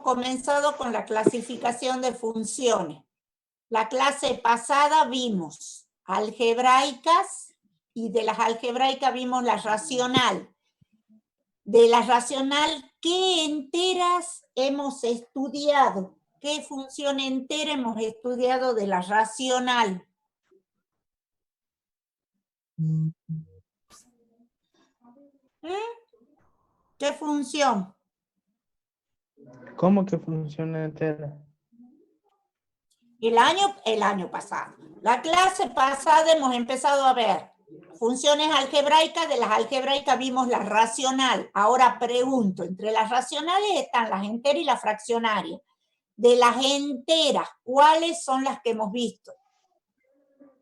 comenzado con la clasificación de funciones. La clase pasada vimos algebraicas y de las algebraicas vimos la racional. De la racional, ¿qué enteras hemos estudiado? ¿Qué función entera hemos estudiado de la racional? ¿Qué función? ¿Cómo que funciona entera? El año pasado. La clase pasada hemos empezado a ver funciones algebraicas, de las algebraicas vimos la racional. Ahora pregunto, entre las racionales están las enteras y las fraccionarias. De las enteras, ¿cuáles son las que hemos visto?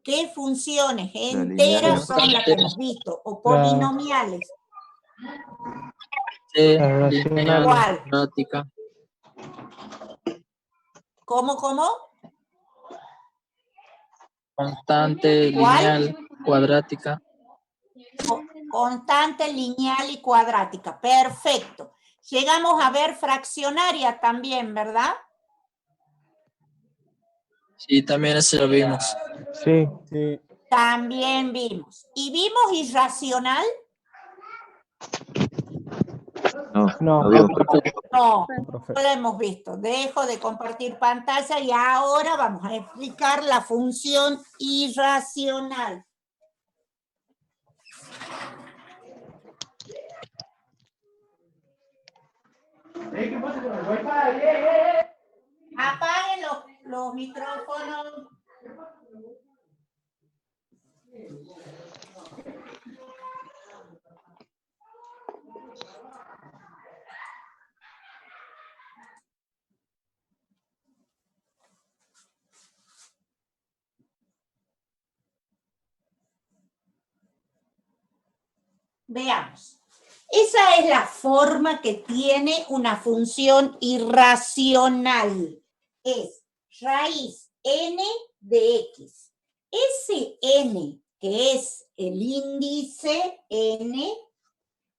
¿Qué funciones enteras son las que hemos visto? ¿O polinomiales? Racional. ¿Cuál? Cuadrática. ¿Cómo? Constante, ¿Cuál? lineal, cuadrática. Constante, lineal y cuadrática. Perfecto. Llegamos a ver fraccionaria también, ¿verdad? Sí, también eso lo vimos. Sí, sí. También vimos. ¿Y vimos irracional? No. No, Profe. no lo hemos visto. Dejo de compartir pantalla y ahora vamos a explicar la función irracional. Apaguen los micrófonos. Veamos. Esa es la forma que tiene una función irracional. Es raíz n de x. Ese n, que es el índice n,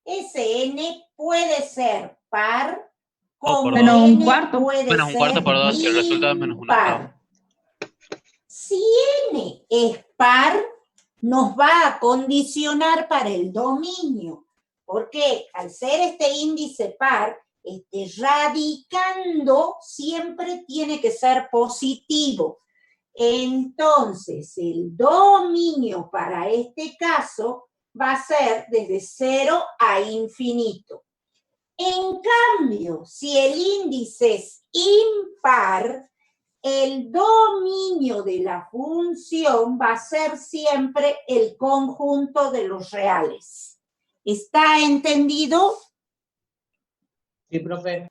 ese n puede ser par, como Menos un n cuarto. puede Menos un ser cuarto por 2 si el resultado es menos un octavo. impar. Si n es par, nos va a condicionar para el dominio, porque al ser este índice par, radicando siempre tiene que ser positivo. Entonces, el dominio para este caso va a ser desde 0 a infinito. En cambio, si el índice es impar, el dominio de la función va a ser siempre el conjunto de los reales. ¿Está entendido? Sí, profe.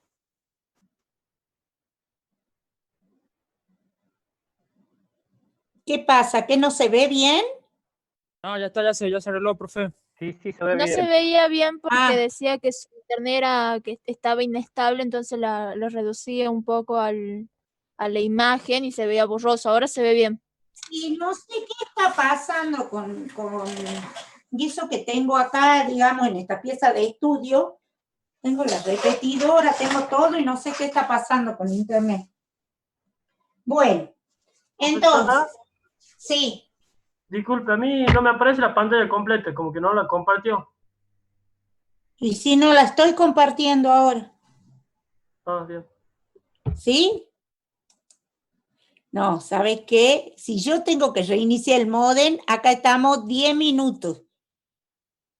¿Qué pasa? ¿Que no se ve bien? No, ya está, ya se arregló, profe. Sí, se ve No bien. se veía bien porque Ah. decía que su internet que estaba inestable, entonces la reducía un poco a la imagen y se veía borroso. Ahora se ve bien. Y no sé qué está pasando con eso que tengo acá, digamos, en esta pieza de estudio. Tengo la repetidora, tengo todo y no sé qué está pasando con internet. Bueno, entonces, sí. Disculpe, a mí no me aparece la pantalla completa, como que no la compartió. Y si no la estoy compartiendo ahora, Ah, bien. ¿sí? No, ¿sabes qué? Si yo tengo que reiniciar el módem, acá estamos 10 minutos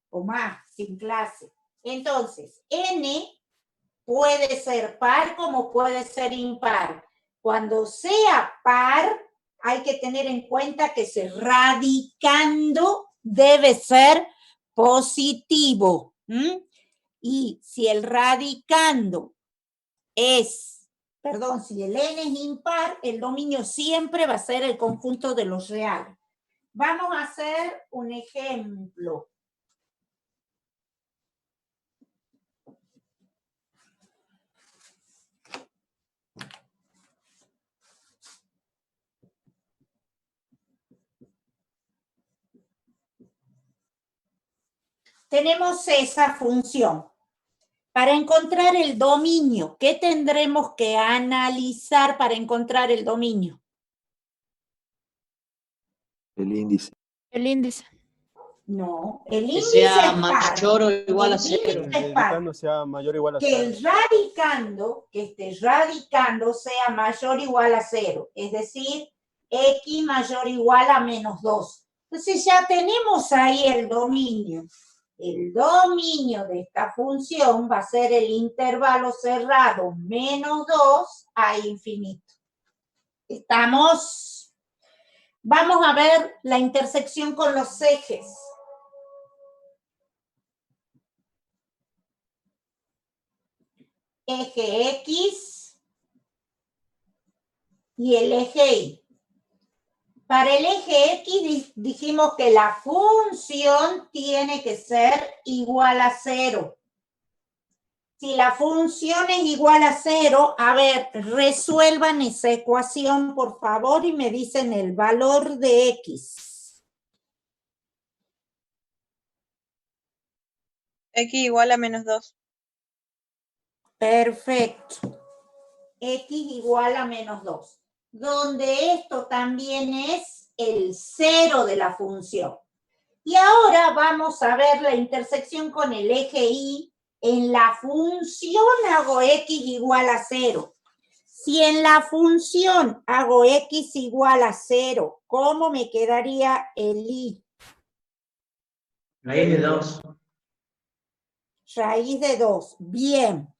o más, sin clase. Entonces, n puede ser par como puede ser impar. Cuando sea par, hay que tener en cuenta que ese radicando debe ser positivo. Y si el radicando si el n es impar, el dominio siempre va a ser el conjunto de los reales. Vamos a hacer un ejemplo. Tenemos esa función. Para encontrar el dominio, ¿qué tendremos que analizar para encontrar el dominio? El índice. El índice. No, el Que índice sea es par. mayor o igual a El cero. índice es El par. radicando sea mayor o igual a Que cero. el radicando, que este radicando sea mayor o igual a 0, es decir, x mayor o igual a menos 2. Entonces ya tenemos ahí el dominio. El dominio de esta función va a ser el intervalo cerrado menos 2 a infinito. ¿Estamos? Vamos a ver la intersección con los ejes. Eje X y el eje Y. Para el eje X dijimos que la función tiene que ser igual a 0. Si la función es igual a 0, a ver, resuelvan esa ecuación, por favor, y me dicen el valor de X. X igual a menos 2. Perfecto. X igual a menos 2. Donde esto también es el 0 de la función. Y ahora vamos a ver la intersección con el eje Y. En la función hago X igual a 0. Si en la función hago X igual a 0, ¿cómo me quedaría el Y? Raíz de 2. Raíz de 2. Bien.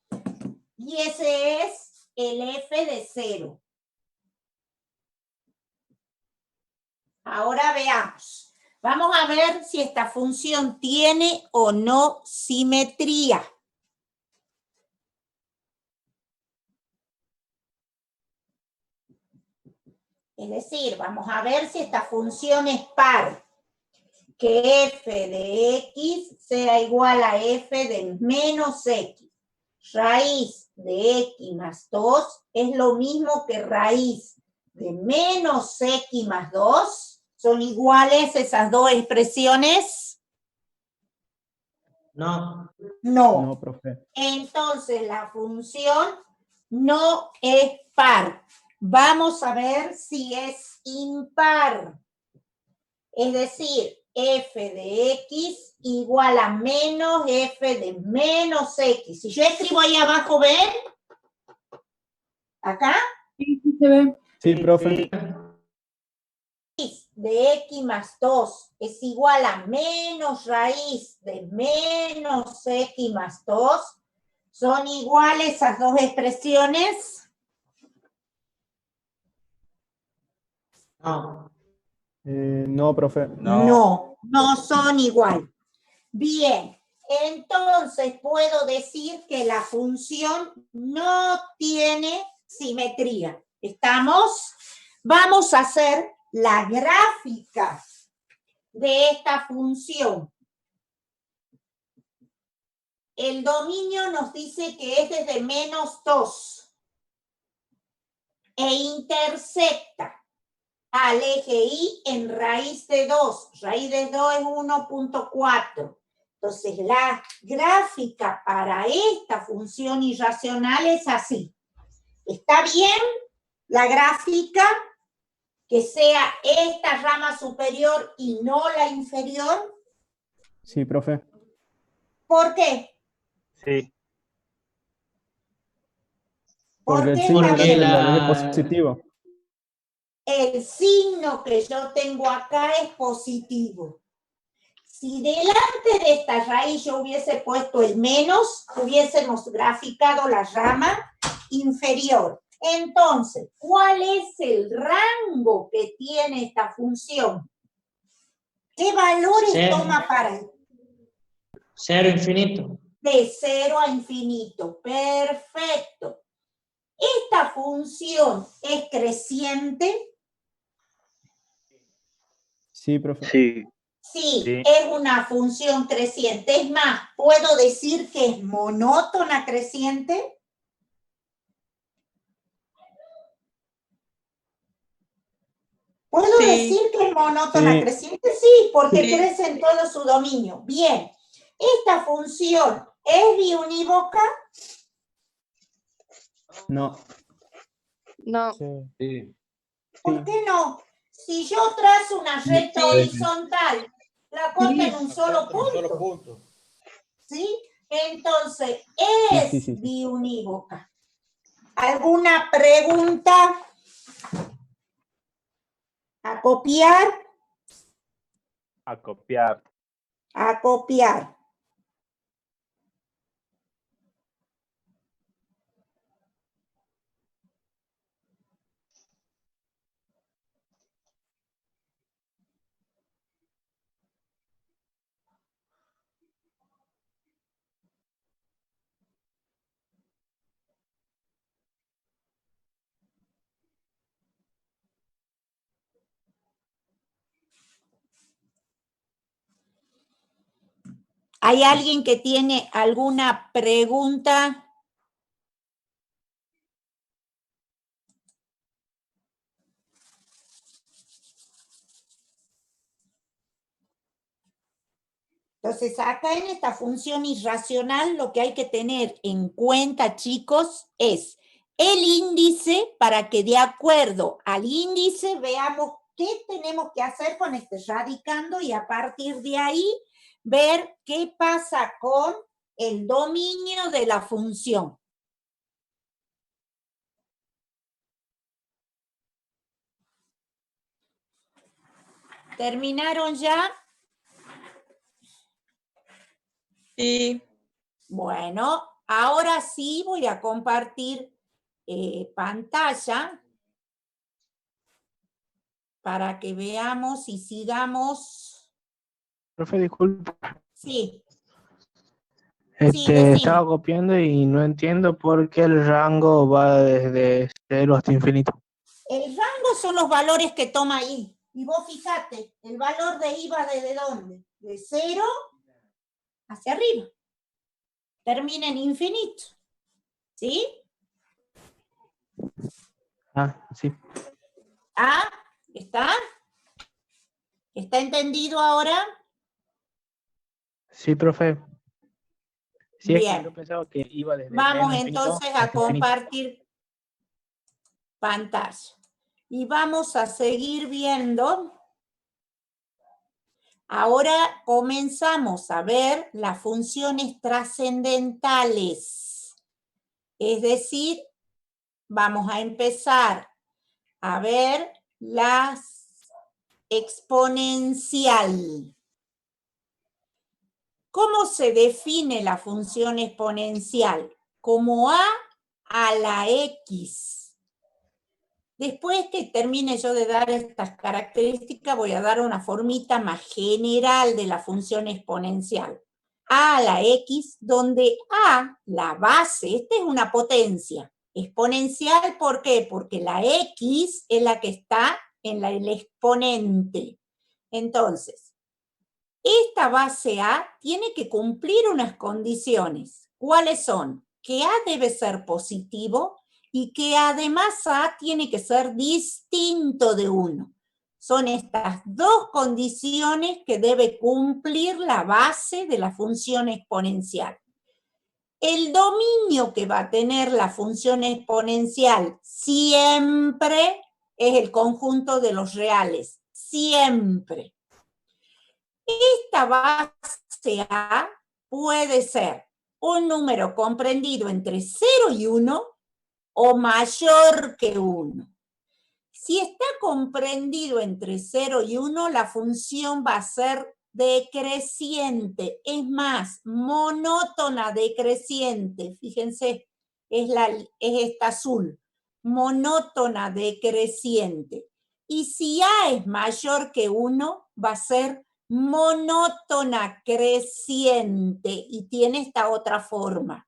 Y ese es el F de 0. Ahora veamos. Vamos a ver si esta función tiene o no simetría. Es decir, vamos a ver si esta función es par. Que f de x sea igual a f de menos x. Raíz de x más 2 es lo mismo que raíz de menos x más 2. ¿Son iguales esas dos expresiones? No. No. No, profe. Entonces la función no es par. Vamos a ver si es impar. Es decir, f de x igual a menos f de menos x. Si yo escribo ahí abajo, ¿ven? ¿Acá? Sí, sí se ve. Sí, profe. Raíz de x más 2 es igual a menos raíz de menos x más 2. ¿Son iguales esas dos expresiones? No. No, profe. No, no son igual. Bien, entonces puedo decir que la función no tiene simetría. ¿Estamos? Vamos a hacer la gráfica de esta función. El dominio nos dice que es desde menos 2 e intersecta al eje Y en raíz de 2. Raíz de 2 es 1.4. Entonces, la gráfica para esta función irracional es así. ¿Está bien la gráfica? Que sea esta rama superior y no la inferior. Sí, profe. ¿Por qué? Sí. Porque Porque el signo la- delante de la ley es positivo. el signo que yo tengo acá es positivo. Si delante de esta raíz yo hubiese puesto el menos, hubiésemos graficado la rama inferior. Entonces, ¿cuál es el rango que tiene esta función? ¿Qué valores Cero. toma para 0 infinito. de 0 a infinito? Perfecto. ¿Esta función es creciente? Sí, profe. Sí. Sí, Sí. es una función creciente. Es más, ¿puedo decir que es monótona creciente? ¿Puedo Sí. decir que es monótona Sí. creciente? Sí, porque Sí. crece en todo su dominio. Bien, esta función ¿Es biunívoca? No. No. Sí. ¿Por qué no? Si yo trazo una recta horizontal, la corto en un solo punto. ¿Sí? Entonces, es Sí. biunívoca. ¿Alguna pregunta? ¿A copiar? A copiar. A copiar. ¿Hay alguien que tiene alguna pregunta? Entonces, acá en esta función irracional lo que hay que tener en cuenta, chicos, es el índice para que de acuerdo al índice veamos qué tenemos que hacer con este radicando y a partir de ahí ver qué pasa con el dominio de la función. ¿Terminaron ya? Sí. Bueno, ahora sí voy a compartir pantalla para que veamos y sigamos. Profe, disculpe. Sí. Sí, decime. Estaba copiando y no entiendo por qué el rango va desde 0 hasta infinito. El rango son los valores que toma I. Y vos fíjate, el valor de I va desde dónde? De 0 hacia arriba. Termina en infinito. ¿Sí? Sí. ¿Ah? ¿Está? ¿Está entendido ahora? Sí, profe. Sí, es que Bien. yo pensaba que iba desde Vamos menos infinito entonces a hasta infinito. compartir pantalla. Y vamos a seguir viendo. Ahora comenzamos a ver las funciones trascendentales. Es decir, vamos a empezar a ver las exponencial. ¿Cómo se define la función exponencial? Como a la x. Después que termine yo de dar estas características, voy a dar una formita más general de la función exponencial. A la x, donde a, la base, esta es una potencia. Exponencial, ¿por qué? Porque la x es la que está en el exponente. Entonces, esta base a tiene que cumplir unas condiciones. ¿Cuáles son? Que a debe ser positivo y que además a tiene que ser distinto de 1. Son estas dos condiciones que debe cumplir la base de la función exponencial. El dominio que va a tener la función exponencial siempre es el conjunto de los reales, siempre. Esta base A puede ser un número comprendido entre 0 y 1 o mayor que 1. Si está comprendido entre 0 y 1, la función va a ser decreciente, es más, monótona decreciente. Fíjense, es esta azul, monótona decreciente. Y si A es mayor que 1, va a ser monótona creciente y tiene esta otra forma.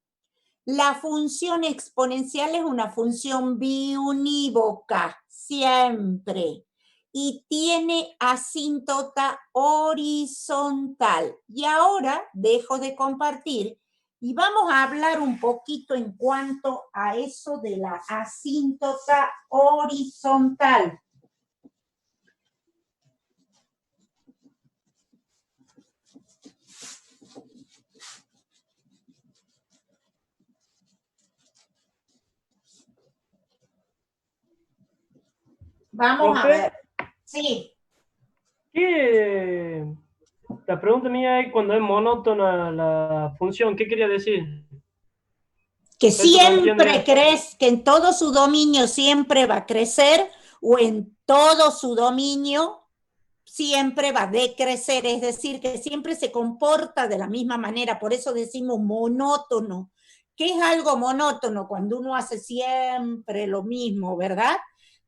La función exponencial es una función biunívoca, siempre, y tiene asíntota horizontal. Y ahora dejo de compartir y vamos a hablar un poquito en cuanto a eso de la asíntota horizontal. Vamos a Profe. ver. Sí, ¿Qué? La pregunta mía es cuando es monótona la función, ¿qué quería decir? que Eso no entiendo siempre bien. crece, que en todo su dominio siempre va a crecer o en todo su dominio siempre va a decrecer, es decir, que siempre se comporta de la misma manera, por eso decimos monótono. ¿Qué es algo monótono? Cuando uno hace siempre lo mismo, ¿verdad?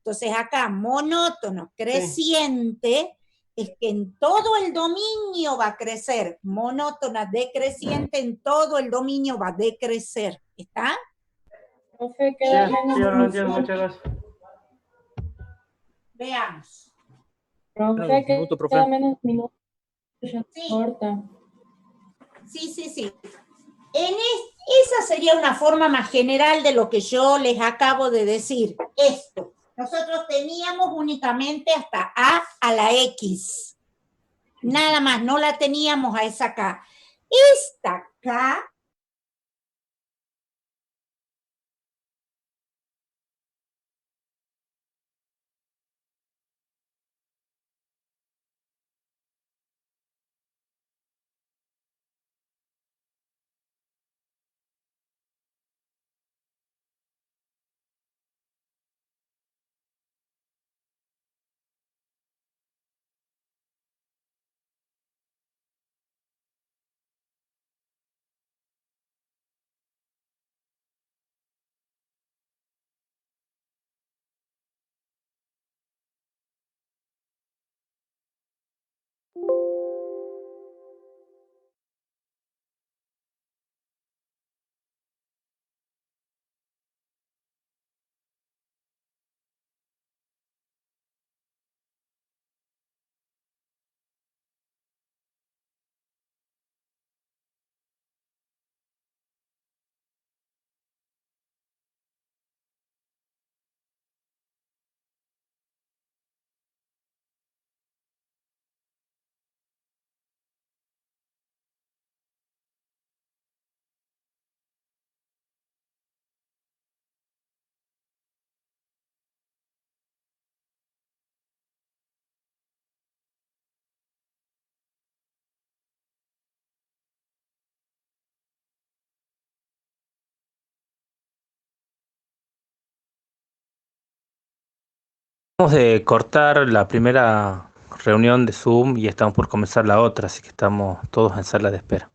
Entonces acá, monótono, creciente, es que en todo el dominio va a crecer. Monótona, decreciente, en todo el dominio va a decrecer. ¿Está? Profe, Sí, queda sí, menos ahora lo minutos. entiendo, muchas gracias. Veamos. Profe, queda menos minutos. Ya Sí. corta. Sí, sí, sí. Esa sería una forma más general de lo que yo les acabo de decir. Esto. Nosotros teníamos únicamente hasta a la X. Nada más, no la teníamos a esa K. Esta K Acabamos de cortar la primera reunión de Zoom y estamos por comenzar la otra, así que estamos todos en sala de espera.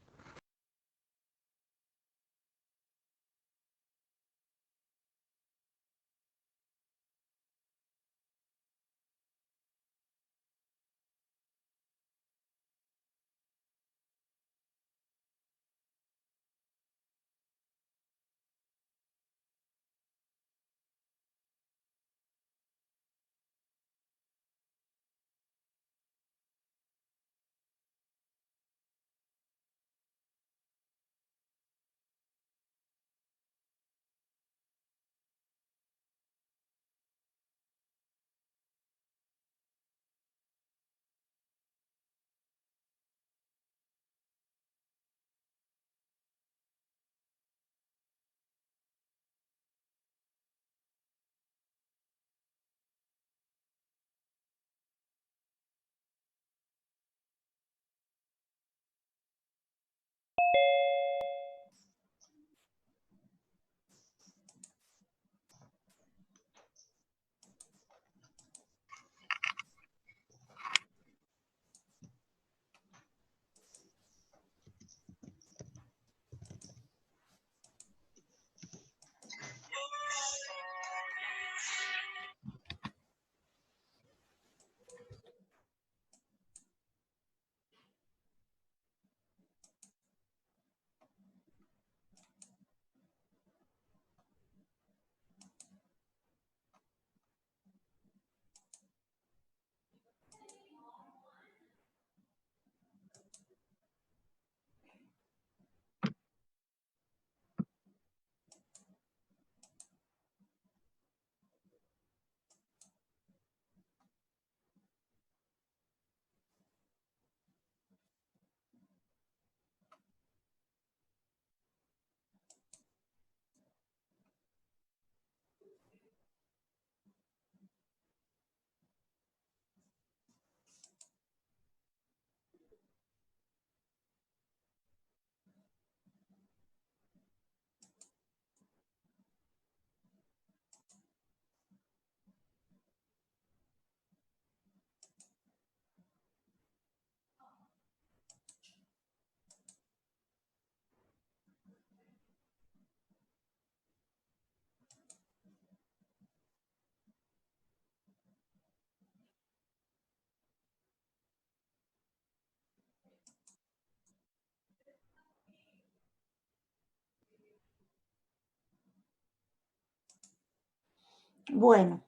Bueno.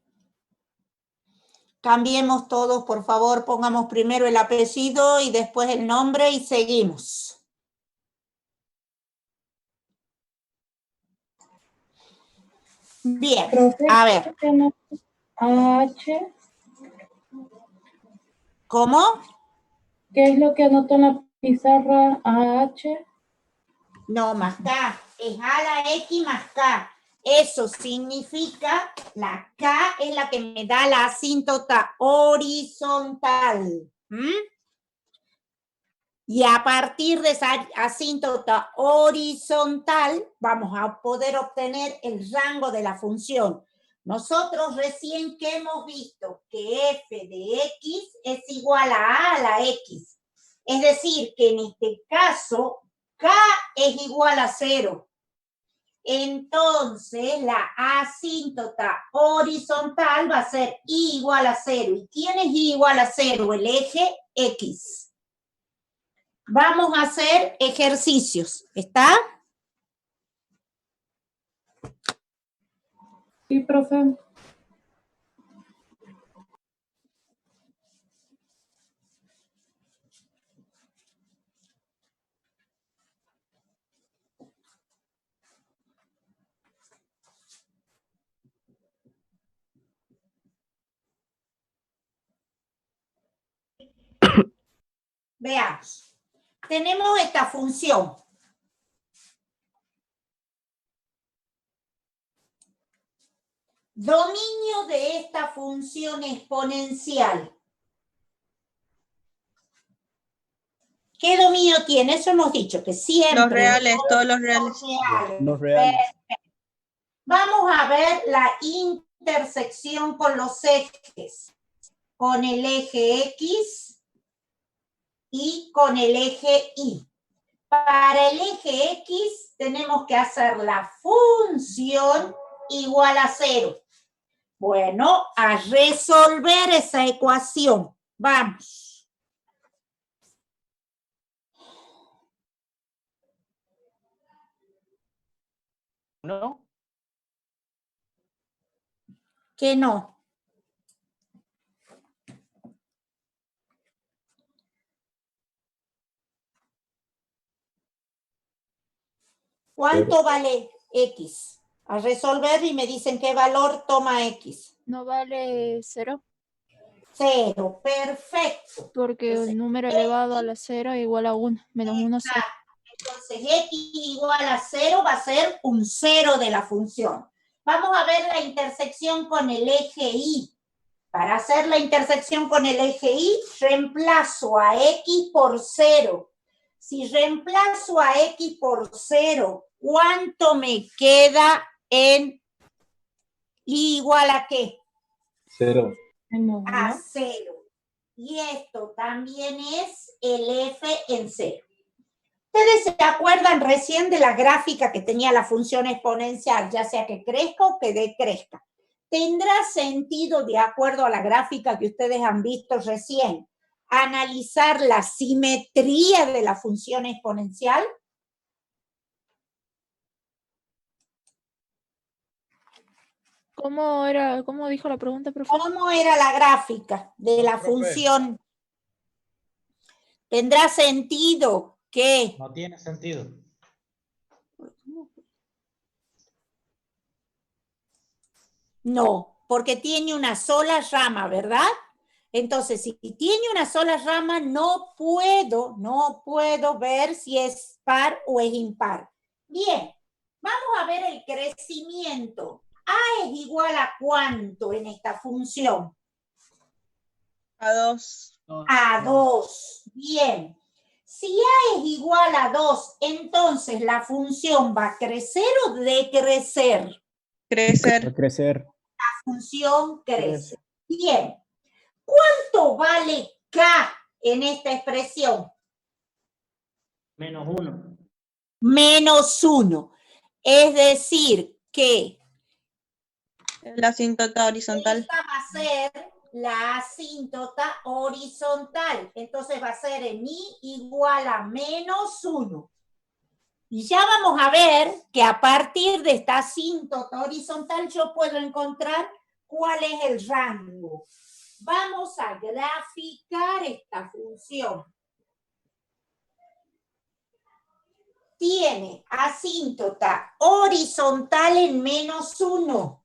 Cambiemos todos, por favor, pongamos primero el apellido y después el nombre y seguimos. Bien, Profe, a ver. AH, ¿Cómo? ¿qué es lo que anotó en la pizarra AH? No, más K. Es A la X más K. Eso significa, la K es la que me da la asíntota horizontal. ¿Mm? Y a partir de esa asíntota horizontal, vamos a poder obtener el rango de la función. Nosotros recién que hemos visto que f de x es igual a la x. Es decir, que en este caso, k es igual a 0. Entonces, la asíntota horizontal va a ser y igual a 0. ¿Y quién es y igual a 0? El eje x. Vamos a hacer ejercicios. ¿Está? Sí, profe. Veamos. Tenemos esta función. Dominio de esta función exponencial. ¿Qué dominio tiene? Eso hemos dicho, que siempre... Los reales, todos los reales. Los reales. Perfecto. Vamos a ver la intersección con los ejes. Con el eje X y con el eje Y. Para el eje X tenemos que hacer la función igual a 0. Bueno, a resolver esa ecuación. Vamos. ¿No? Que no. ¿Cuánto vale X? A resolver y me dicen qué valor toma X. ¿No vale 0? 0, perfecto. Porque Entonces, el número elevado a la 0 es igual a 1, menos 1, 0. Entonces, X igual a 0 va a ser un 0 de la función. Vamos a ver la intersección con el eje Y. Para hacer la intersección con el eje Y, reemplazo a X por 0. Si reemplazo a X por 0, ¿cuánto me queda en Y igual a qué? 0. A 0. Y esto también es el F en 0. ¿Ustedes se acuerdan recién de la gráfica que tenía la función exponencial, ya sea que crezca o que decrezca? ¿Tendrá sentido, de acuerdo a la gráfica que ustedes han visto recién, analizar la simetría de la función exponencial? ¿Cómo dijo la pregunta, profesor? ¿Cómo era la gráfica de la función? ¿Tendrá sentido que... No tiene sentido. No, porque tiene una sola rama, ¿verdad? Entonces, si tiene una sola rama, no puedo ver si es par o es impar. Bien, vamos a ver el crecimiento. A es igual a ¿cuánto en esta función? A 2. A 2. Bien. Si A es igual a 2, entonces la función va a crecer o decrecer. Crecer. Crecer. La función crece. Bien. ¿Cuánto vale K en esta expresión? Menos 1. Menos 1. Es decir, que La asíntota horizontal. esta va a ser la asíntota horizontal. Entonces va a ser en I igual a menos 1. Y ya vamos a ver que a partir de esta asíntota horizontal yo puedo encontrar ¿Cuál es el rango? Vamos a graficar esta función. Tiene asíntota horizontal en -1.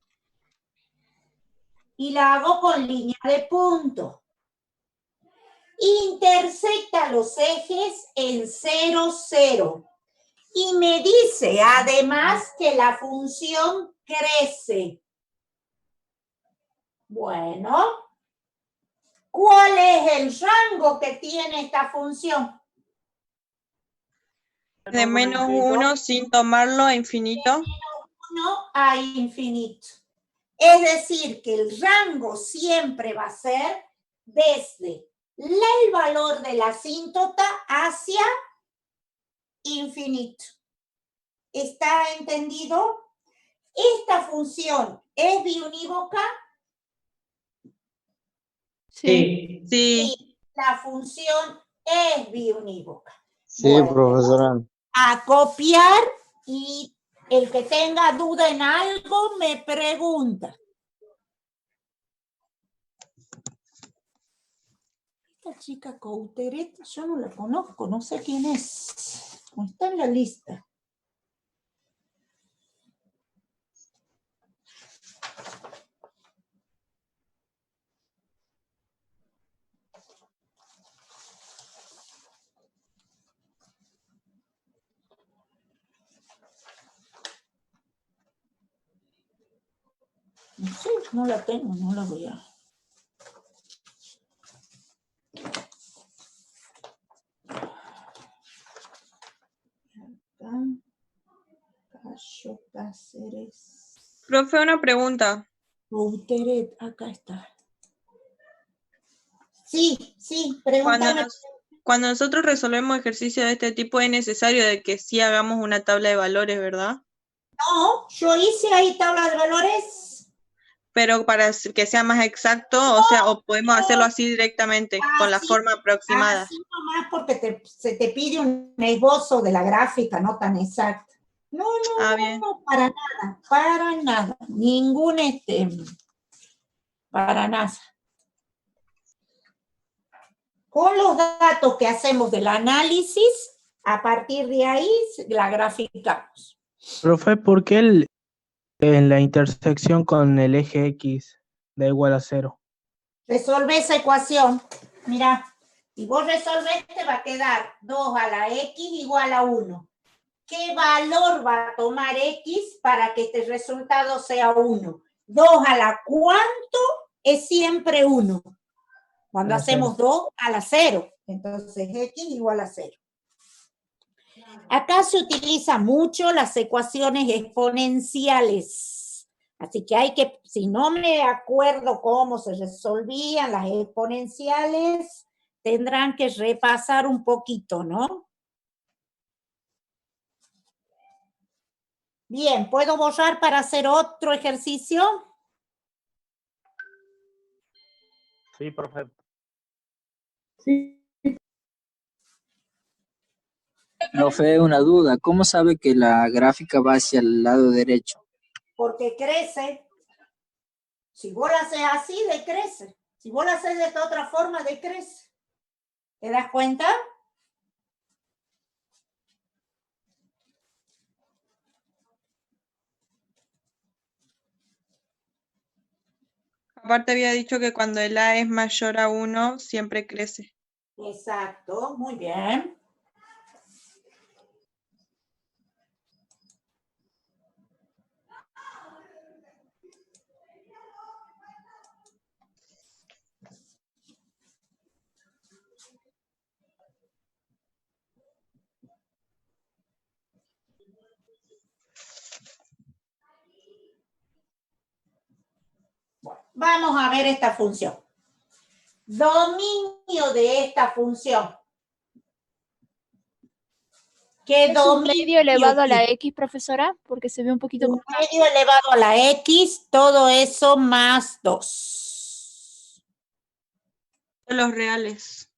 Y la hago con línea de punto. Intersecta los ejes en 0, 0. Y me dice además que la función crece. Bueno, ¿cuál es el rango que tiene esta función? De -1 sin tomarlo a infinito. 1 a infinito. Es decir, que el rango siempre va a ser desde el valor de la asíntota hacia infinito. ¿Está entendido? ¿Esta función es biunívoca? Sí. Sí. La función es biunívoca. Sí, Bueno, profesora. a copiar y el que tenga duda en algo me pregunta. Esta chica Couteret, yo no la conozco, no sé quién es. No está en la lista. No sé, no la tengo, no la voy a... Cayo Cáceres. Profe, una pregunta. Couteret, acá está. Sí, Cuando, pregúntame. cuando nosotros resolvemos ejercicios de este tipo es necesario de que sí hagamos una tabla de valores, ¿verdad? No, yo hice ahí tabla de valores. Pero para que sea más exacto, o sea, o podemos hacerlo así directamente, con la forma aproximada. Así nomás porque se te pide un esbozo de la gráfica, no tan exacta. No, Bien. no, para nada. Ningún para nada. Con los datos que hacemos del análisis, a partir de ahí la graficamos. Profe, ¿por qué en la intersección con el eje X da igual a 0? Resolve esa ecuación. Mira, si vos resolvés te va a quedar 2 a la X igual a 1. ¿Qué valor va a tomar X para que este resultado sea 1? 2 a la cuánto es siempre 1. Cuando hacemos 2 a la 0. Entonces X igual a 0. Acá se utiliza mucho las ecuaciones exponenciales. Así que hay que, si no me acuerdo cómo se resolvían las exponenciales, tendrán que repasar un poquito, ¿no? Bien, ¿puedo borrar para hacer otro ejercicio? Sí, profe. Sí. Profe, una duda. ¿Cómo sabe que la gráfica va hacia el lado derecho? Porque crece. Si vos la haces así, decrece. Si vos la haces de esta otra forma, decrece. ¿Te das cuenta? Aparte había dicho que cuando el A es mayor a 1, siempre crece. Exacto, muy bien. Bueno, vamos a ver esta función. Dominio de esta función. ¿Qué ¿Es un medio elevado a la tiene? X, profesora? Porque se ve un poquito... Un medio elevado a la X, todo eso más 2. Los reales.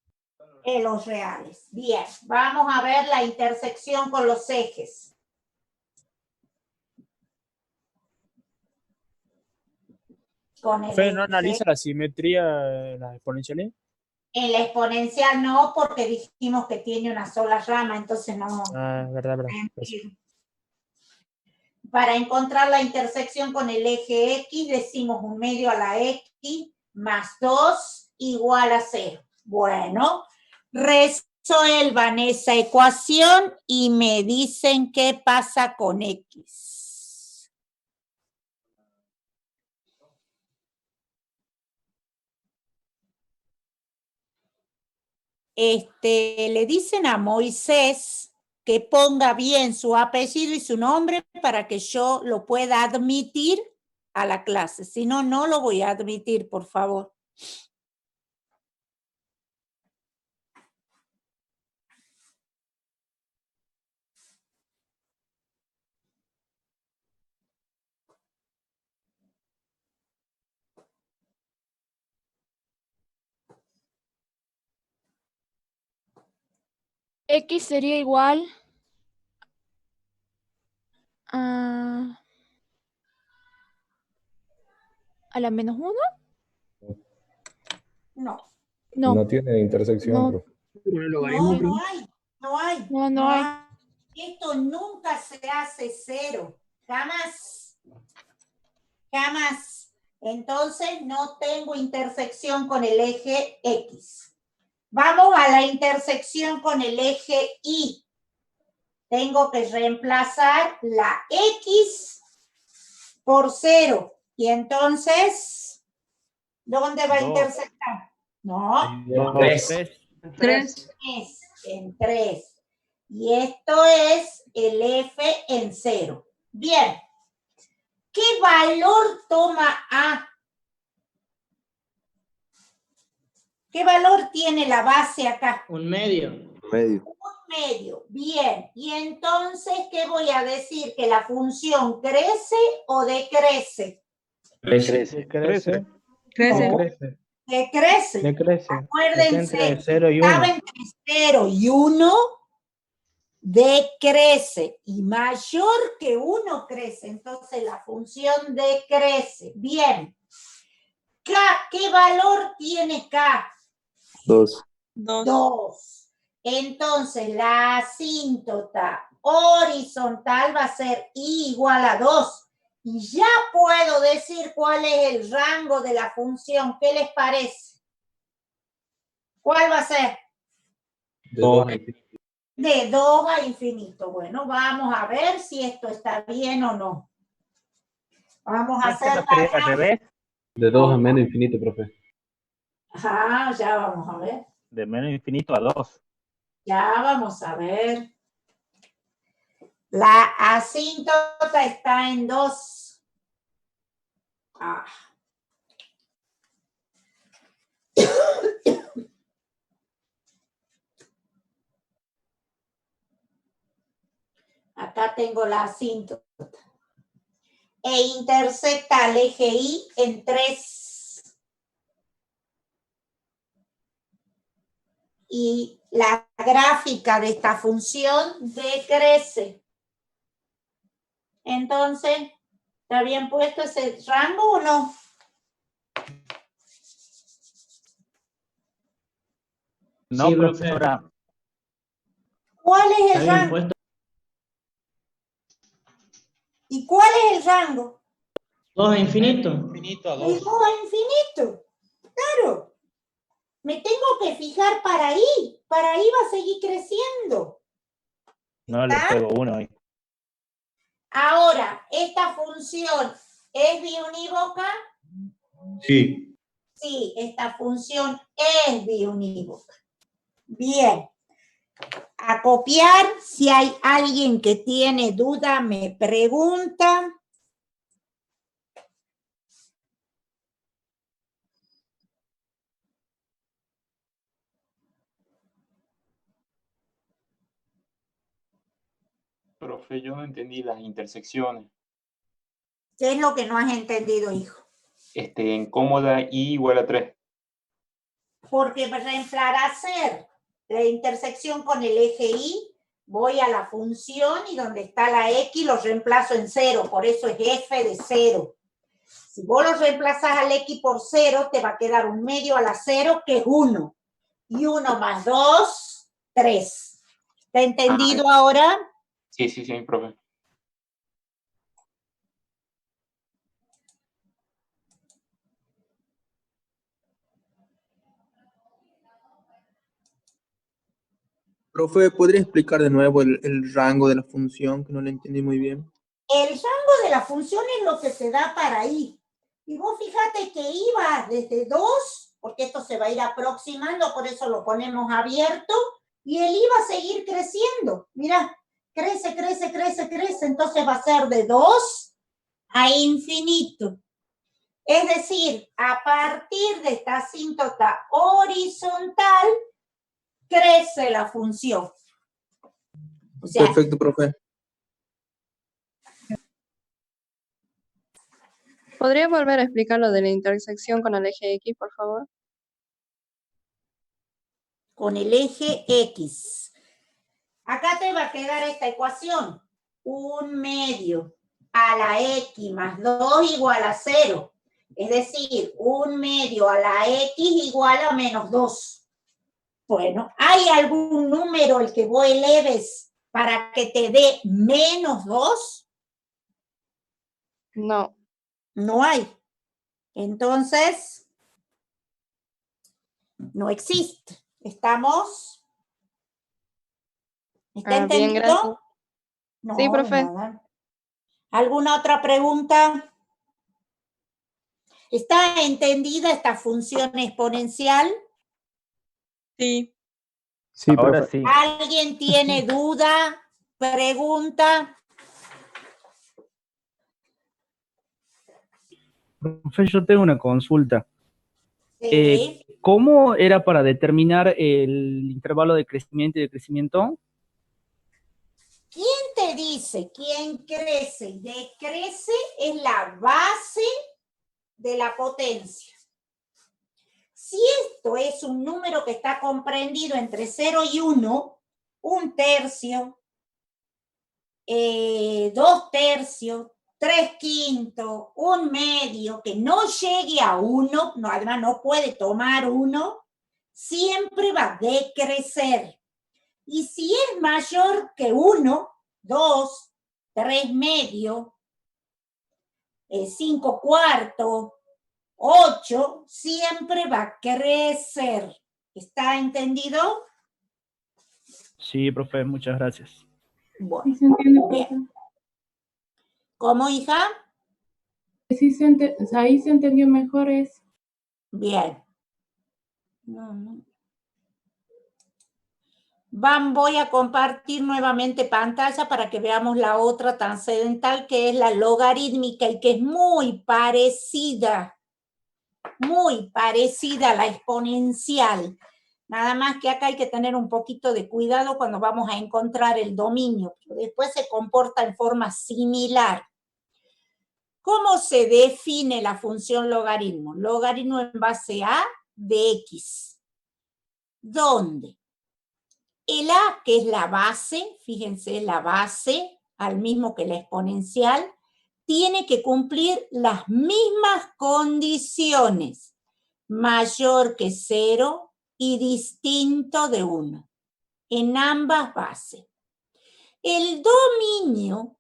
Los reales. Bien, vamos a ver la intersección con los ejes. con el Profe, ¿no eje. analiza la simetría en las exponenciales? En la exponencial no, porque dijimos que tiene una sola rama, entonces no. Ah, verdad. Para encontrar la intersección con el eje X, decimos 1/2 a la X más 2 igual a 0. Bueno, resuelvan esa ecuación y me dicen qué pasa con X. Le dicen a Moisés que ponga bien su apellido y su nombre para que yo lo pueda admitir a la clase. Si no, no lo voy a admitir, por favor. X sería igual a la -1. No. No tiene intersección, No. profe. No hay. No hay. Esto nunca se hace 0. Jamás. Jamás. Entonces no tengo intersección con el eje X. Vamos a la intersección con el eje Y. Tengo que reemplazar la X por 0. Y entonces, ¿dónde va a intersectar? No. 3. En 3. Y esto es el F en 0. Bien. ¿Qué valor toma A? ¿Qué valor tiene la base acá? 1/2. 1/2. Bien. Y entonces, ¿qué voy a decir? ¿Que la función crece o decrece? Crece. Crece. Decrece. Decrece. Acuérdense, Entre 0 y 1. estaba entre 0 y 1, decrece. Y mayor que 1 crece. Entonces la función decrece. Bien. K, ¿qué valor tiene K? 2. 2. Entonces la asíntota horizontal va a ser I igual a 2. Y ya puedo decir cuál es el rango de la función. ¿Qué les parece? ¿Cuál va a ser? De 2 a infinito. Bueno, vamos a ver si esto está bien o no. Vamos a hacer al revés. De 2 a menos infinito, profe. Ya vamos a ver. De menos infinito a 2. Ya vamos a ver. La asíntota está en 2. Acá tengo la asíntota. E intersecta al eje Y en 3. Y la gráfica de esta función decrece. Entonces, ¿está bien puesto ese rango o no? No, Sí, profesora. ¿Cuál es Está el bien rango? puesto. ¿Y cuál es el rango? 2 a infinito. Infinito a De 2 a infinito. Claro. Me tengo que fijar para ahí. Para ahí va a seguir creciendo. No, le pego 1 ahí. Ahora, ¿esta función es biunívoca? Sí. Sí, esta función es biunívoca. Bien. A copiar, si hay alguien que tiene duda, me pregunta. Profe, yo no entendí las intersecciones. ¿Qué es lo que no has entendido, hijo? En cómoda y igual a 3. Porque para reemplazar la intersección con el eje Y, voy a la función y donde está la X lo reemplazo en 0, por eso es F de 0. Si vos lo reemplazás al X por 0, te va a quedar un medio a la 0, que es 1. Y 1 más 2, 3. ¿Está entendido ahora? Sí, sí, sí, profe. Profe, ¿podría explicar de nuevo el rango de la función, que no lo entendí muy bien? El rango de la función es lo que te da para ir. Y vos fíjate que iba desde 2, porque esto se va a ir aproximando, por eso lo ponemos abierto, y él iba a seguir creciendo. Mira, crece, crece, crece, crece, entonces va a ser de 2 a infinito. Es decir, a partir de esta asíntota horizontal, crece la función. O sea, Perfecto, profe. ¿Podría volver a explicar lo de la intersección con el eje X, por favor? Con el eje X. Acá te va a quedar esta ecuación. 1 medio a la X más 2 igual a 0. Es decir, 1 medio a la X igual a menos 2. Bueno, ¿hay algún número el que vos eleves para que te dé menos 2? No. No hay. Entonces, no existe. ¿Estamos? ¿Está entendido? Bien, gracias. No, Sí, profe. nada. ¿Alguna otra pregunta? ¿Está entendida esta función exponencial? Sí. Sí, Ahora profe. sí. ¿Alguien tiene duda? ¿Pregunta? Profe, yo tengo una consulta. Sí. ¿Cómo era para determinar el intervalo de crecimiento y decrecimiento? ¿Quién te dice quién crece y decrece? Es la base de la potencia. Si esto es un número que está comprendido entre 0 y 1, 1/3, 2/3, 3/5, 1/2, que no llegue a 1, no, además no puede tomar 1, siempre va a decrecer. Y si es mayor que 1, 2, 3/2, 5/4, 8, siempre va a crecer. ¿Está entendido? Sí, profe, muchas gracias. Bueno, Sí se entiende, profe. bien. ¿Cómo, hija? Sí ahí se entendió mejor eso. Bien. Voy a compartir nuevamente pantalla para que veamos la otra trascendental, que es la logarítmica y que es muy parecida a la exponencial. Nada más que acá hay que tener un poquito de cuidado cuando vamos a encontrar el dominio. Después se comporta en forma similar. ¿Cómo se define la función logaritmo? Logaritmo en base a de x. ¿Dónde? El a, que es la base, fíjense, la base, al mismo que la exponencial, tiene que cumplir las mismas condiciones, mayor que 0 y distinto de 1, en ambas bases. El dominio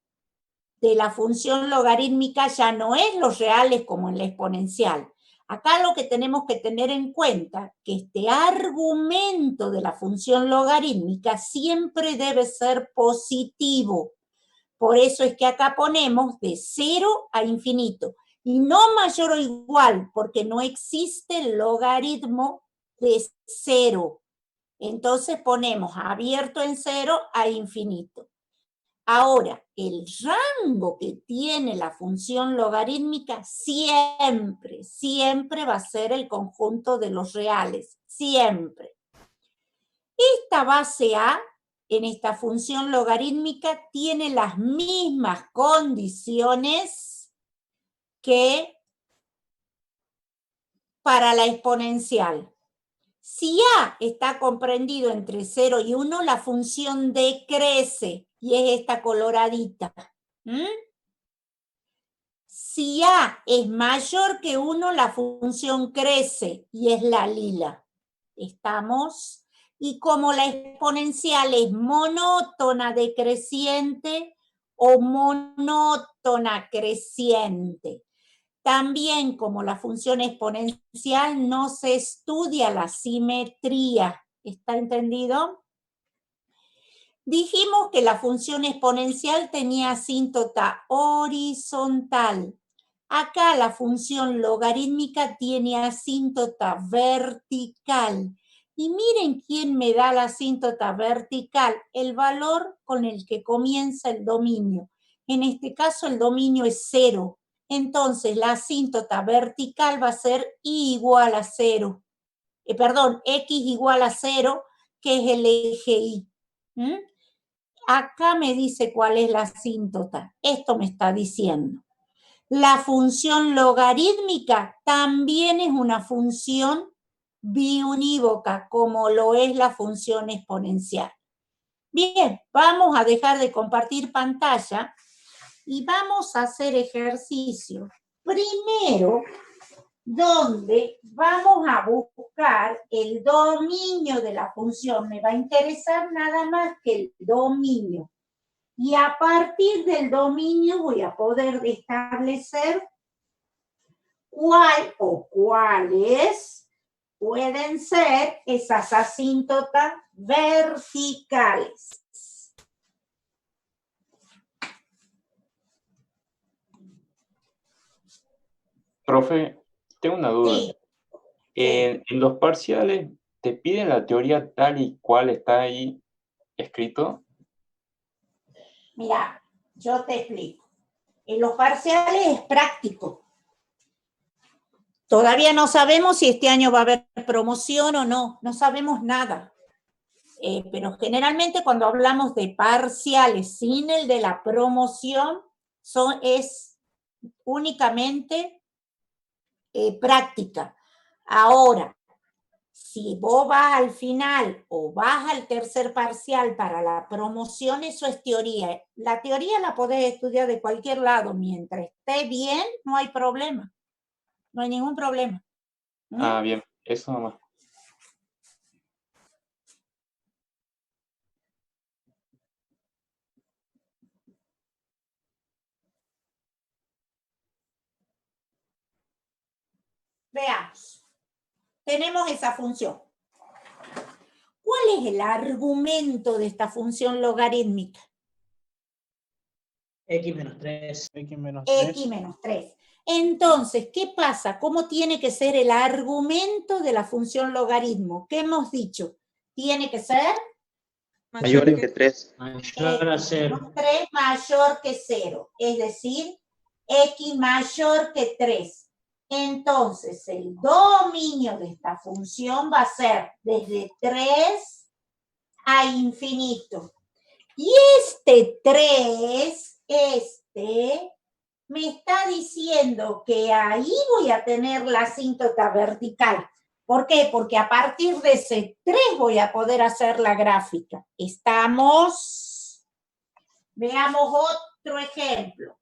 de la función logarítmica ya no es los reales como en la exponencial. Acá lo que tenemos que tener en cuenta que este argumento de la función logarítmica siempre debe ser positivo. Por eso es que acá ponemos de 0 a infinito. Y no mayor o igual, porque no existe el logaritmo de 0. Entonces ponemos abierto en 0 a infinito. Ahora, el rango que tiene la función logarítmica siempre, siempre va a ser el conjunto de los reales, siempre. Esta base A, en esta función logarítmica, tiene las mismas condiciones que para la exponencial. Si A está comprendido entre 0 y 1, la función decrece, y es esta coloradita. Si A es mayor que 1, la función crece y es la lila. ¿Estamos? Y como la exponencial es monótona decreciente o monótona creciente. También como la función exponencial no se estudia la simetría. ¿Está entendido? Dijimos que la función exponencial tenía asíntota horizontal. Acá la función logarítmica tiene asíntota vertical. Y miren quién me da la asíntota vertical, el valor con el que comienza el dominio. En este caso el dominio es 0. Entonces la asíntota vertical va a ser y igual a 0. X igual a 0, que es el eje Y. Acá me dice cuál es la asíntota. Esto me está diciendo. La función logarítmica también es una función biunívoca, como lo es la función exponencial. Bien, vamos a dejar de compartir pantalla y vamos a hacer ejercicio. Primero, donde vamos a buscar el dominio de la función. Me va a interesar nada más que el dominio. Y a partir del dominio voy a poder establecer cuál o cuáles pueden ser esas asíntotas verticales. Profe, tengo una duda. Sí. En los parciales, ¿te piden la teoría tal y cual está ahí escrito? Mira, yo te explico. En los parciales es práctico. Todavía no sabemos si este año va a haber promoción o no. No sabemos nada. Pero generalmente cuando hablamos de parciales sin el de la promoción, es únicamente práctica. Ahora, si vos vas al final o vas al tercer parcial para la promoción, eso es teoría. La teoría la podés estudiar de cualquier lado. Mientras esté bien, no hay problema. No hay ningún problema. Ah, bien, eso nomás. Veamos. Tenemos esa función. ¿Cuál es el argumento de esta función logarítmica? X menos 3. X menos 3. X menos 3. Entonces, ¿qué pasa? ¿Cómo tiene que ser el argumento de la función logaritmo? ¿Qué hemos dicho? Tiene que ser Mayor que 3. Mayor a 0. 3 mayor que 0. Es decir, X mayor que 3. Entonces, el dominio de esta función va a ser desde 3 a infinito. Y este 3, me está diciendo que ahí voy a tener la asíntota vertical. ¿Por qué? Porque a partir de ese 3 voy a poder hacer la gráfica. ¿Estamos? Veamos otro ejemplo.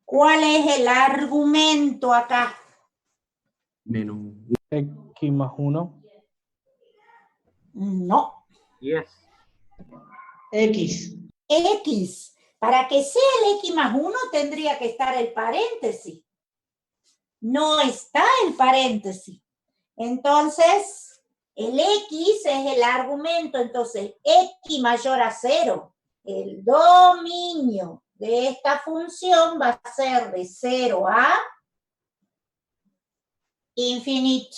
¿Cuál es el argumento acá? Menos X más 1. No. 10. X. X. Para que sea el X más 1 tendría que estar el paréntesis. No está el paréntesis. Entonces, el X es el argumento. Entonces, X mayor a 0. El dominio de esta función va a ser de 0 a infinito.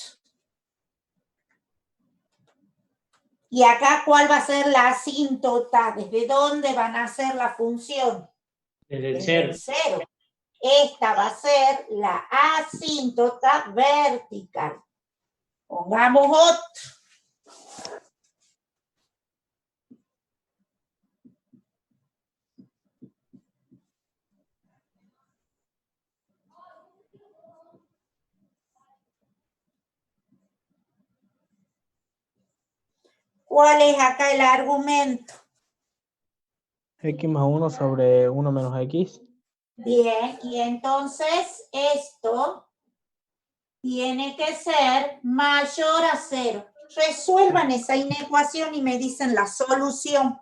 Y acá, ¿cuál va a ser la asíntota? ¿Desde dónde van a ser la función? Desde el 0. 0. Esta va a ser la asíntota vertical. Pongamos otro. ¿Cuál es acá el argumento? X más 1 sobre 1 menos X. Bien, y entonces esto tiene que ser mayor a 0. Resuelvan esa inecuación y me dicen la solución.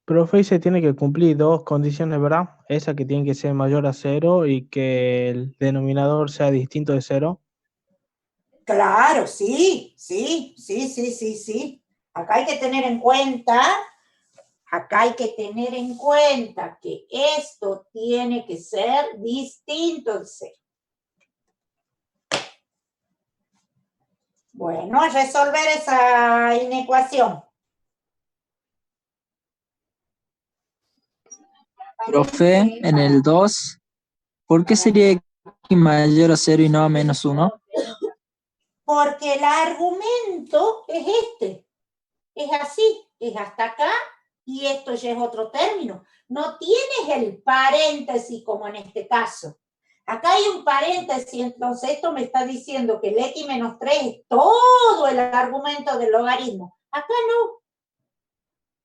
Profe, y se tiene que cumplir dos condiciones, ¿verdad? Esa que tiene que ser mayor a 0 y que el denominador sea distinto de 0. Claro, sí. Acá hay que tener en cuenta, que esto tiene que ser distinto de 0. Bueno, a resolver esa inecuación. Profe, en el 2, ¿por qué sería X mayor a 0 y no a menos 1? Porque el argumento es este. Es así, es hasta acá y esto ya es otro término. No tienes el paréntesis como en este caso. Acá hay un paréntesis, entonces esto me está diciendo que el X menos 3 es todo el argumento del logaritmo. Acá no.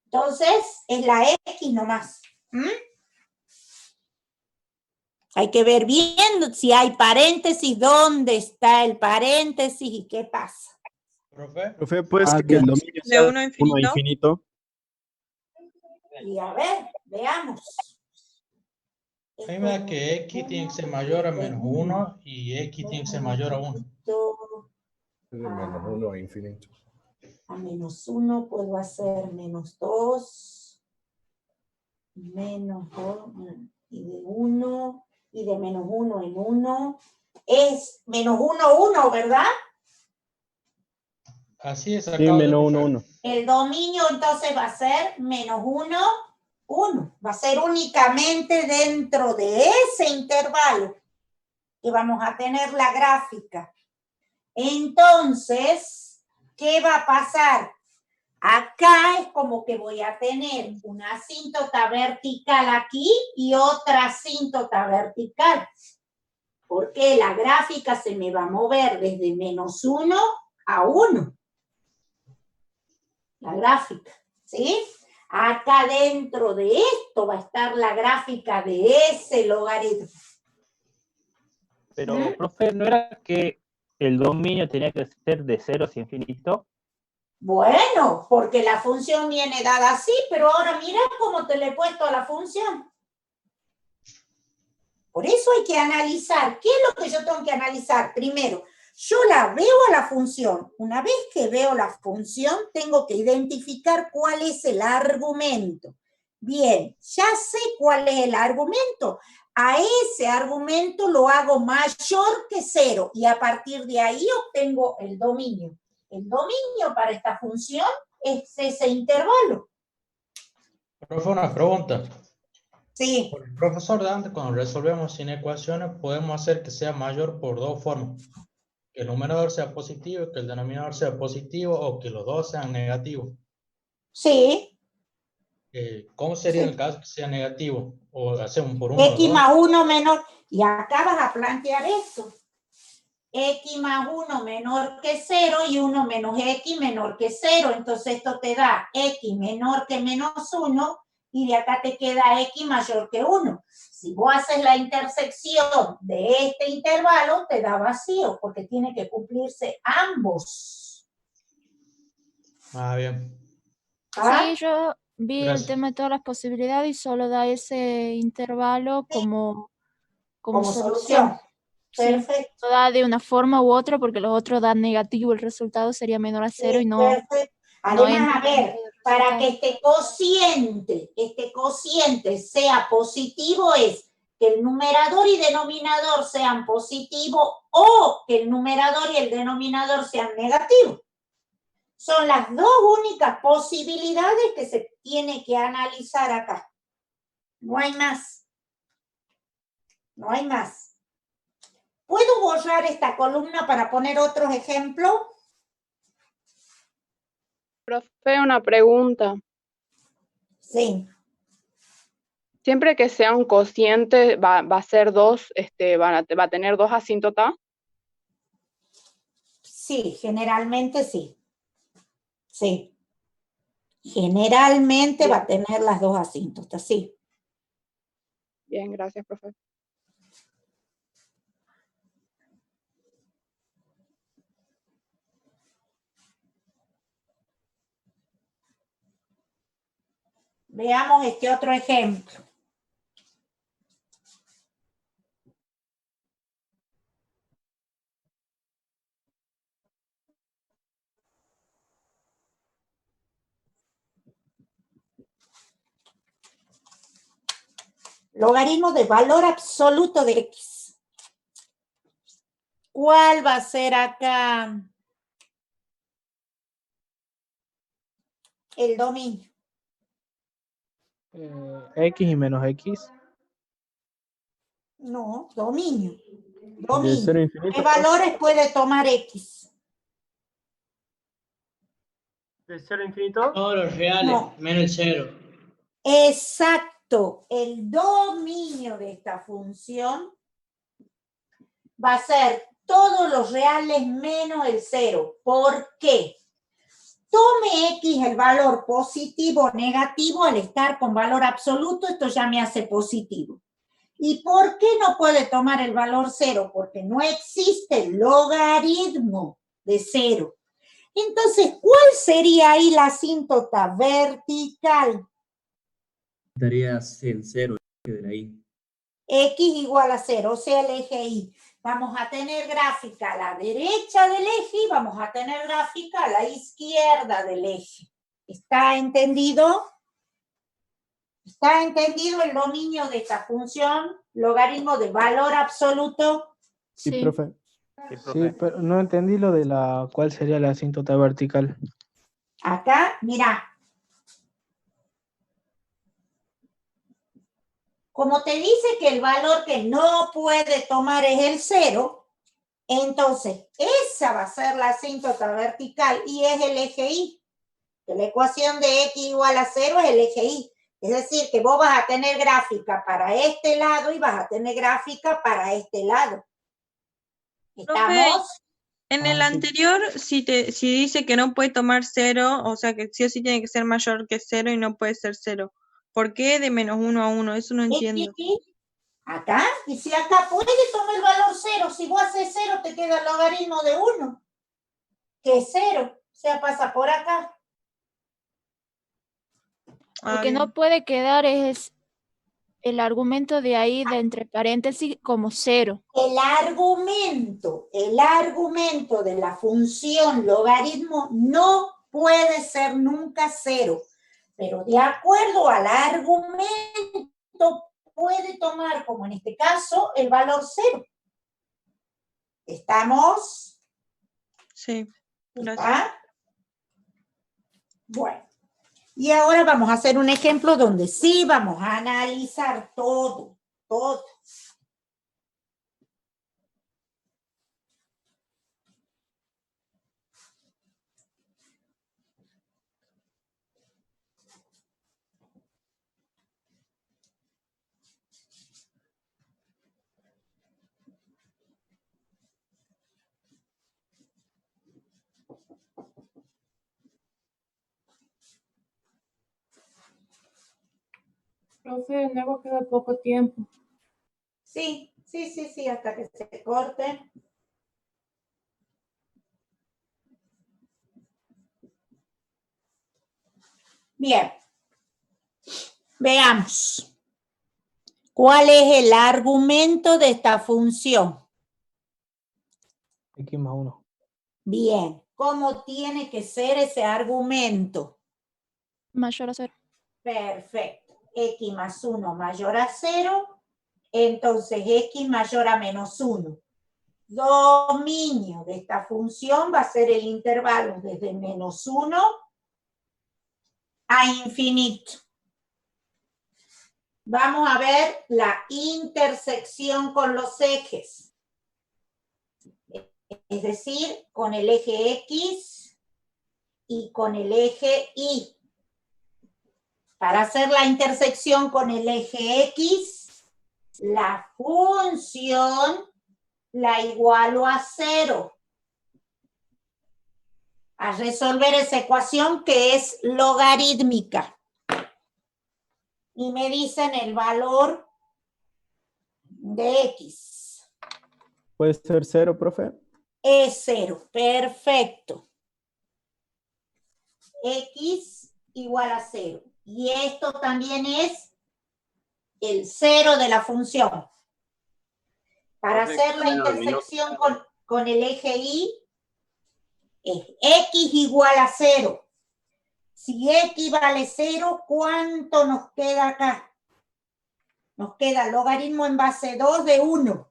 Entonces es la X nomás. Hay que ver bien si hay paréntesis, dónde está el paréntesis y qué pasa. Profe, ¿puede ser que el dominio ¿De sea 1 a infinito? 1 a infinito? Y a ver, veamos. A mí me da que X tiene que ser mayor a menos 1 y X tiene que ser mayor a 1. De menos 1 a infinito. A menos 1 puedo hacer menos 2, menos 2, y de 1, y de menos 1 en 1. Es menos 1, 1, ¿verdad? Así es. Sí, menos 1, 1. El dominio entonces va a ser menos 1, 1. Va a ser únicamente dentro de ese intervalo que vamos a tener la gráfica. Entonces, ¿qué va a pasar? Acá es como que voy a tener una asíntota vertical aquí y otra asíntota vertical. Porque la gráfica se me va a mover desde menos 1 a 1. La gráfica, ¿sí? Acá dentro de esto va a estar la gráfica de ese logaritmo. Pero, profe, ¿no era que el dominio tenía que ser de 0 a infinito? Bueno, porque la función viene dada así, pero ahora mira cómo te le he puesto a la función. Por eso hay que analizar. ¿Qué es lo que yo tengo que analizar? Primero, yo la veo a la función. Una vez que veo la función, tengo que identificar cuál es el argumento. Bien, ya sé cuál es el argumento. A ese argumento lo hago mayor que 0 y a partir de ahí obtengo el dominio. El dominio para esta función es ese intervalo. Profe, una pregunta. Sí. Por el profesor de antes, cuando resolvemos inecuaciones, podemos hacer que sea mayor por dos formas. Que el numerador sea positivo, que el denominador sea positivo o que los dos sean negativos. Sí. ¿Cómo sería el caso que sea negativo? ¿O hacemos por 1 X o 2? más 1 menor. Y acá vas a plantear esto. X más 1 menor que 0 y 1 menos X menor que 0. Entonces esto te da X menor que menos 1 y de acá te queda X mayor que 1. Si vos haces la intersección de este intervalo, te da vacío porque tiene que cumplirse ambos. Ah, bien. Sí, yo vi Gracias. el tema de todas las posibilidades y solo da ese intervalo como solución. Perfecto. Sí, lo da de una forma u otra porque los otros dan negativo, el resultado sería menor a 0 y no. Perfecto. Además, no a ver, para que este cociente sea positivo es que el numerador y denominador sean positivos o que el numerador y el denominador sean negativos. Son las dos únicas posibilidades que se tiene que analizar acá. No hay más. No hay más. ¿Puedo borrar esta columna para poner otros ejemplos? Profe, una pregunta. Sí. Siempre que sea un cociente, va a ser dos, va a tener dos asíntotas. Sí, generalmente sí. Sí. Generalmente va a tener las dos asíntotas, sí. Bien, gracias, profe. Veamos este otro ejemplo. Logaritmo de valor absoluto de X. ¿Cuál va a ser acá el dominio? X y menos X. No, dominio. De Dominio. cero a infinito. ¿Qué valores puede tomar X? ¿De 0 a infinito? Todos los reales, No. menos el 0. Exacto. El dominio de esta función va a ser todos los reales menos el 0. ¿Por qué? Tome X el valor positivo o negativo, al estar con valor absoluto, esto ya me hace positivo. ¿Y por qué no puede tomar el valor 0? Porque no existe logaritmo de 0. Entonces, ¿cuál sería ahí la asíntota vertical? Daría el 0 de la Y. X igual a 0, o sea, el eje Y. Vamos a tener gráfica a la derecha del eje y vamos a tener gráfica a la izquierda del eje. ¿Está entendido? ¿Está entendido el dominio de esta función? Logaritmo de valor absoluto. Sí, profe. Sí, pero no entendí lo de cuál sería la asíntota vertical. Acá, mira. Como te dice que el valor que no puede tomar es el 0, entonces esa va a ser la asíntota vertical y es el eje Y. La ecuación de X igual a 0 es el eje Y. Es decir, que vos vas a tener gráfica para este lado y vas a tener gráfica para este lado. ¿Estamos? En el anterior, si dice que no puede tomar 0, o sea que sí o sí tiene que ser mayor que 0 y no puede ser 0. ¿Por qué de menos 1 a 1? Eso no entiendo. Acá, y si acá puede tomar el valor 0, si vos haces 0 te queda el logaritmo de 1, que es 0, o sea, pasa por acá. Lo que no puede quedar es el argumento de ahí, de entre paréntesis, como 0. El argumento de la función logaritmo no puede ser nunca 0, pero de acuerdo al argumento puede tomar, como en este caso, el valor 0. ¿Estamos? Sí, gracias. ¿Está? Bueno, y ahora vamos a hacer un ejemplo donde sí vamos a analizar todo. Profe, luego queda poco tiempo. Sí, hasta que se corte. Bien. Veamos. ¿Cuál es el argumento de esta función? X más 1. Bien. ¿Cómo tiene que ser ese argumento? Mayor a 0. Perfecto. X más 1 mayor a 0. Entonces, X mayor a menos 1. Dominio de esta función va a ser el intervalo desde menos 1 a infinito. Vamos a ver la intersección con los ejes. Es decir, con el eje X y con el eje Y. Para hacer la intersección con el eje X, la función la igualo a 0. a resolver esa ecuación que es logarítmica. Y me dicen el valor de X. ¿Puede ser 0, profe? Es 0, perfecto. X igual a 0. Y esto también es el 0 de la función. Para hacer la intersección con el eje Y, es X igual a 0. Si X vale 0, ¿cuánto nos queda acá? Nos queda logaritmo en base 2 de 1.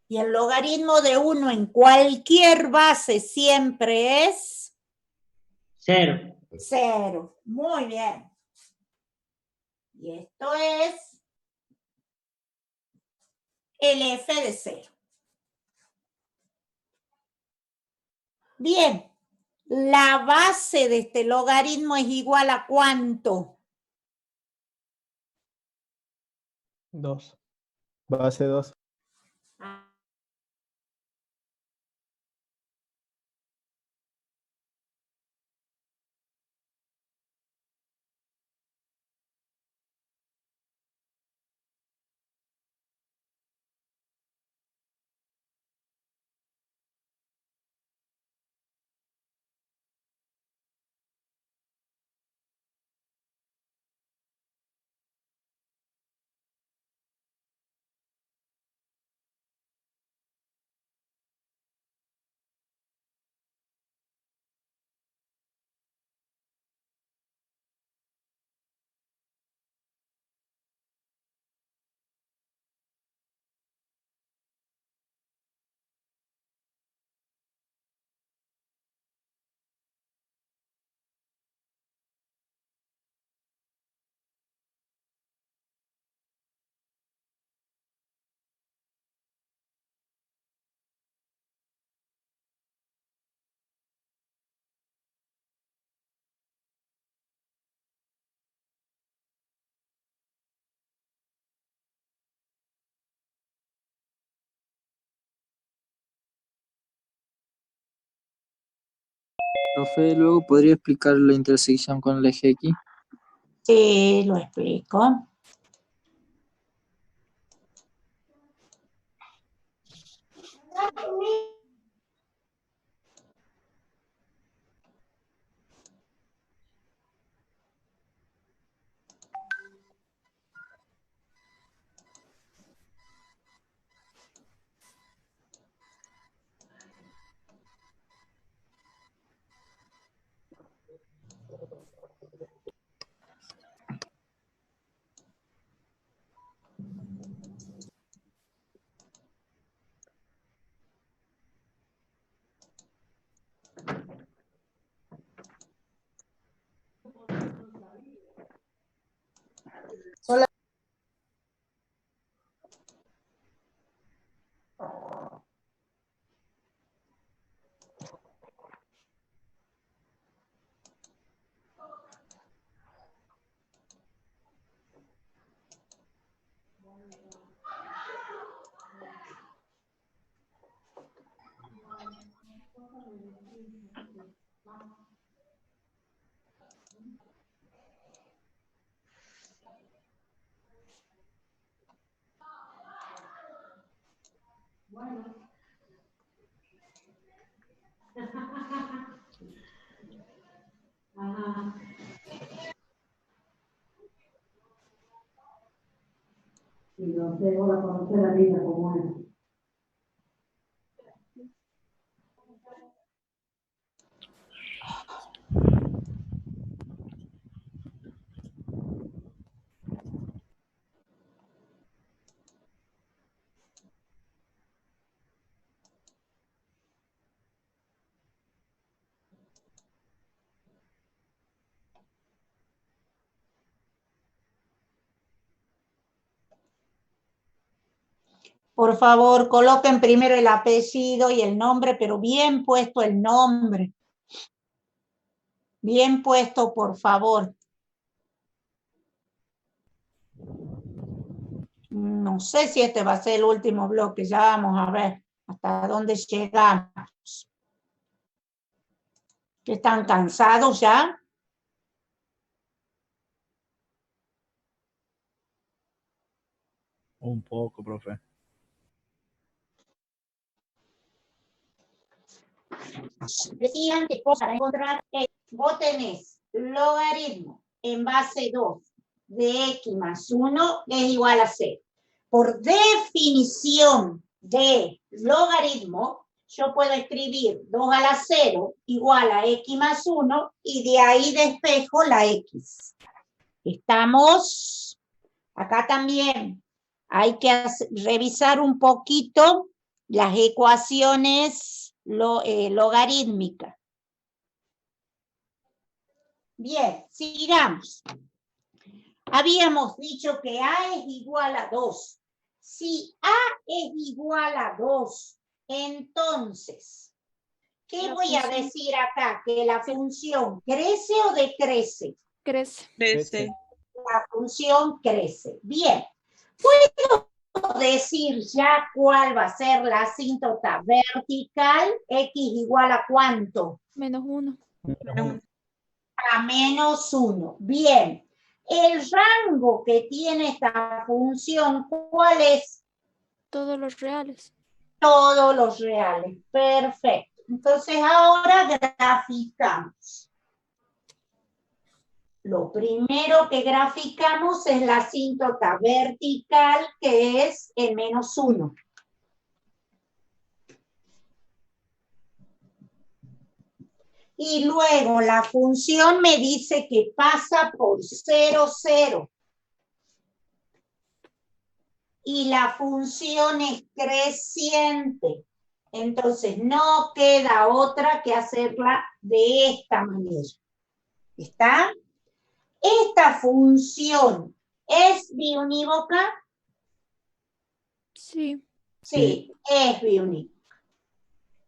Y el logaritmo de 1 en cualquier base siempre es 0. 0. Muy bien. Y esto es el f de 0. Bien. La base de este logaritmo es igual a ¿cuánto? 2. Base 2. Profe, luego podría explicar la intersección con el eje X. Sí, lo explico. Solo Ajá. Y no sé, voy a conocer la vida como es. Por favor, coloquen primero el apellido y el nombre, pero bien puesto el nombre. Bien puesto, por favor. No sé si este va a ser el último bloque, ya vamos a ver hasta dónde llegamos. ¿Están cansados ya? Un poco, profe. Decían que para encontrar X, vos tenés logaritmo en base 2 de X más 1 es igual a 0. Por definición de logaritmo, yo puedo escribir 2 a la 0 igual a X más 1 y de ahí despejo la X. ¿Estamos? Acá también hay que revisar un poquito las ecuaciones logarítmicas. Bien, sigamos. Habíamos dicho que A es igual a 2. Si A es igual a 2, entonces, ¿qué voy a decir acá? ¿Que la función crece o decrece? Crece. Crece. La función crece. Bien. ¿Puedo decir ya cuál va a ser la asíntota vertical? X igual a ¿cuánto? -1. A -1. Bien. El rango que tiene esta función, ¿cuál es? Todos los reales. Todos los reales. Perfecto. Entonces ahora graficamos. Lo primero que graficamos es la asíntota vertical, que es el -1. Y luego la función me dice que pasa por 0, 0. Y la función es creciente. Entonces no queda otra que hacerla de esta manera. ¿Está? ¿Esta función es biunívoca? Sí. Sí, es biunívoca.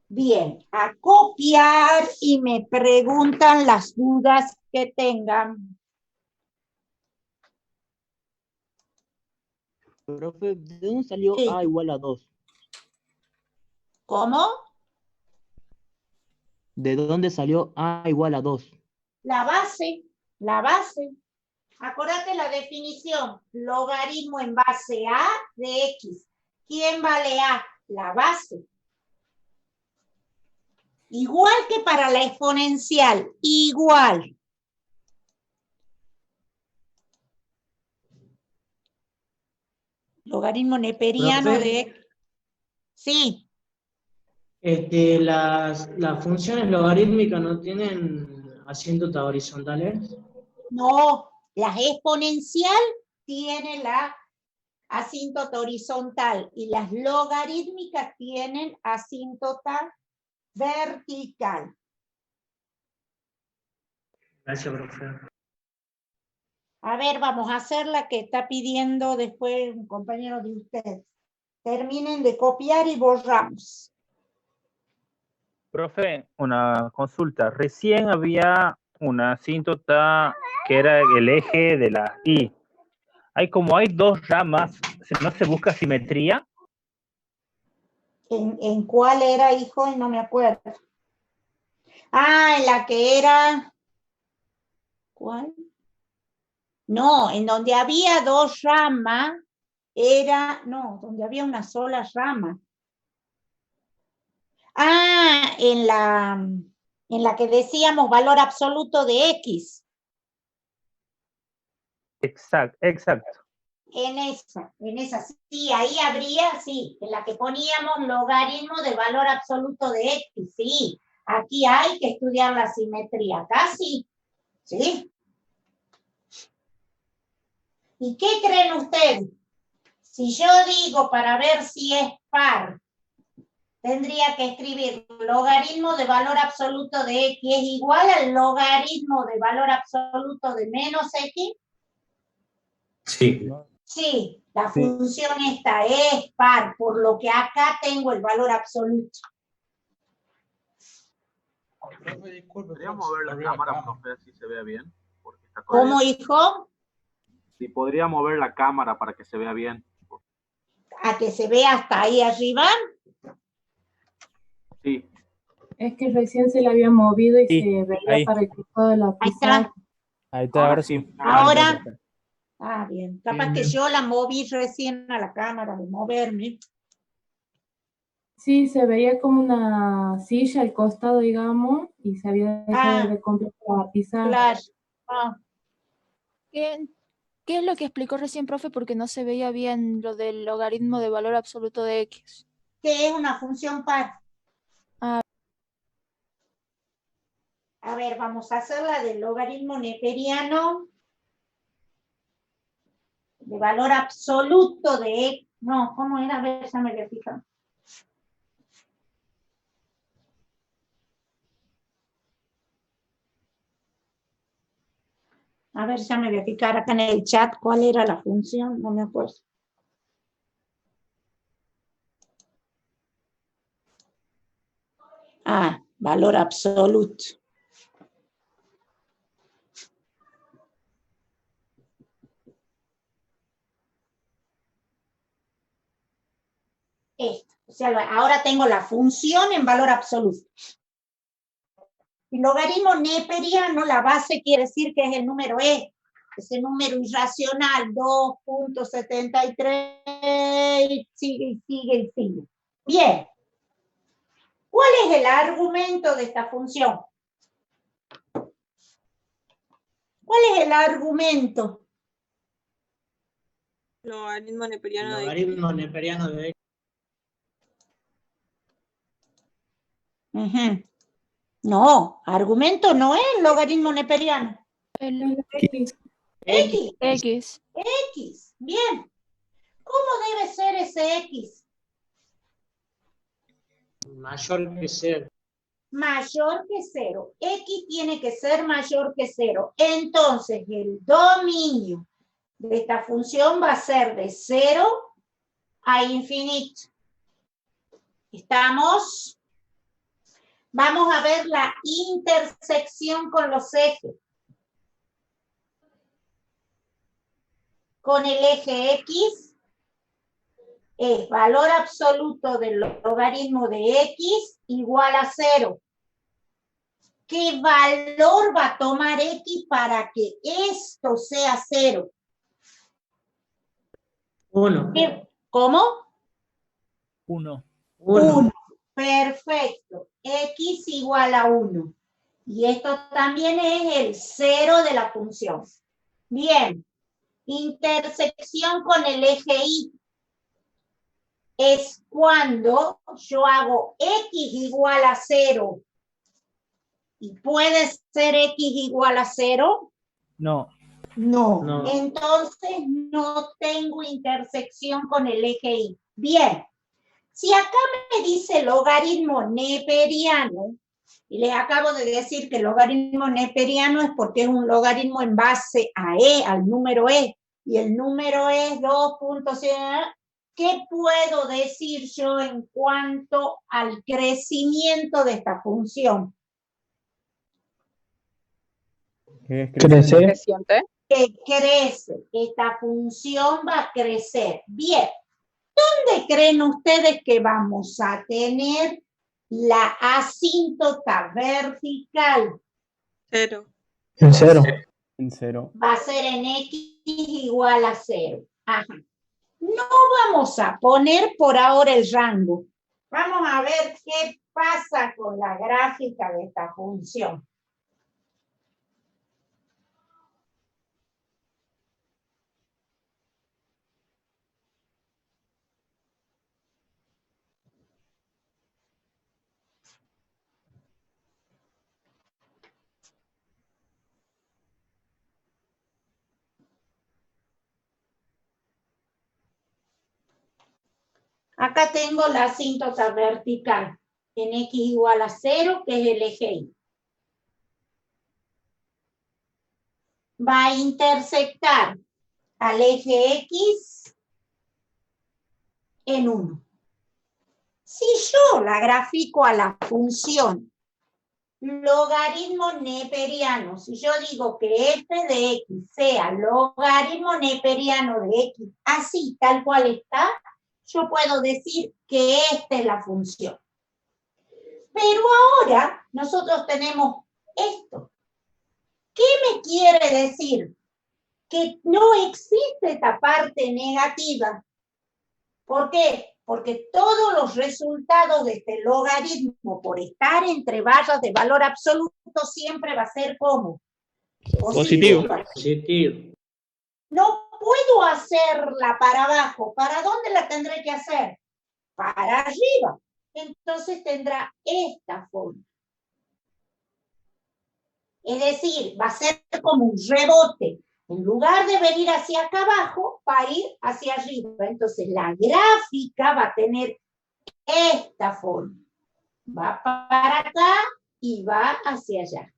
Bien, a copiar y me preguntan las dudas que tengan. Profe, ¿de dónde salió Sí. A igual a 2? ¿Cómo? ¿De dónde salió A igual a 2? La base, la base. Acordate la definición, logaritmo en base A de X. ¿Quién vale A? La base. Igual que para la exponencial, igual. Logaritmo neperiano ¿Profe? de... Sí. Las funciones logarítmicas no tienen asíntotas horizontales. No, la exponencial tiene la asíntota horizontal y las logarítmicas tienen asíntota vertical. Gracias, profe. A ver, vamos a hacer la que está pidiendo después un compañero de ustedes. Terminen de copiar y borramos. Profe, una consulta. Recién había una asíntota que era el eje de la Y. Hay dos ramas, ¿no se busca simetría? ¿En cuál era, hijo? No me acuerdo. Ah, en la que era... ¿Cuál? No, en donde había dos ramas era... No, donde había una sola rama. Ah, en la que decíamos valor absoluto de X. Exacto. En esa, sí, ahí habría, sí, en la que poníamos logaritmo de valor absoluto de X, sí. Aquí hay que estudiar la simetría, acá sí, ¿sí? ¿Y qué creen ustedes? Si yo digo para ver si es par, tendría que escribir logaritmo de valor absoluto de X es igual al logaritmo de valor absoluto de menos X. Sí. Sí, la función esta es par, por lo que acá tengo el valor absoluto. Profe, disculpe, ¿Podría mover la cámara, profe, así se vea bien? Porque está ¿Cómo, hijo? Si podría mover la cámara para que se vea bien. ¿A que se vea hasta ahí arriba? Sí. Es que recién se le había movido y Sí, se veía ahí. para el costado de la Ahí pizarra. está. Ahí está, ahora sí. Ahora. Ah, bien. Capaz que Bien. yo la moví recién a la cámara de moverme. Sí, se veía como una silla al costado, digamos, y se había dejado Ah, de completar la pizarra. claro. Ah, ¿Qué es lo que explicó recién, profe? Porque no se veía bien lo del logaritmo de valor absoluto de x. que es una función par. Ah. A ver, vamos a hacer la del logaritmo neperiano de valor absoluto de x. No, ¿cómo era? A ver, ya me voy a fijar. A ver, ya me voy a fijar acá en el chat cuál era la función, no me acuerdo. Ah, valor absoluto. Esto. O sea, ahora tengo la función en valor absoluto. El logaritmo neperiano, la base quiere decir que es el número e. Ese número irracional, 2.73, sigue. Bien. ¿Cuál es el argumento de esta función? ¿Cuál es el argumento? Logaritmo neperiano de x. Logaritmo neperiano de x. No, argumento no es logaritmo neperiano. El X. X. X, bien. ¿Cómo debe ser ese X? Mayor que 0. Mayor que 0. X tiene que ser mayor que 0. Entonces, el dominio de esta función va a ser de 0 a infinito. ¿Estamos? Vamos a ver la intersección con los ejes. Con el eje X es valor absoluto del logaritmo de X igual a 0. ¿Qué valor va a tomar X para que esto sea 0? 1. ¿Cómo? 1. 1. Perfecto. X igual a 1. Y esto también es el 0 de la función. Bien. Intersección con el eje Y. Es cuando yo hago X igual a 0. ¿Y puede ser X igual a 0? No. No. Entonces no tengo intersección con el eje Y. Bien. Si acá me dice logaritmo neperiano, y les acabo de decir que el logaritmo neperiano es porque es un logaritmo en base a E, al número E, y el número es 2.0, ¿qué puedo decir yo en cuanto al crecimiento de esta función? Creciente. Que crece, esta función va a crecer. Bien, ¿dónde creen ustedes que vamos a tener la asíntota vertical? 0. En 0. En 0. Va a ser en X igual a 0. Ajá. No vamos a poner por ahora el rango. Vamos a ver qué pasa con la gráfica de esta función. Acá tengo la asíntota vertical en X igual a 0, que es el eje Y. Va a intersectar al eje X en 1. Si yo la grafico a la función logaritmo neperiano, si yo digo que f de x sea logaritmo neperiano de x, así tal cual está, yo puedo decir que esta es la función. Pero ahora nosotros tenemos esto. ¿Qué me quiere decir? Que no existe esta parte negativa. ¿Por qué? Porque todos los resultados de este logaritmo, por estar entre barras de valor absoluto, siempre va a ser ¿cómo? Positivo. Positivo. No puedo hacerla para abajo. ¿Para dónde la tendré que hacer? Para arriba. Entonces tendrá esta forma. Es decir, va a ser como un rebote. En lugar de venir hacia acá abajo, va a ir hacia arriba. Entonces la gráfica va a tener esta forma. Va para acá y va hacia allá.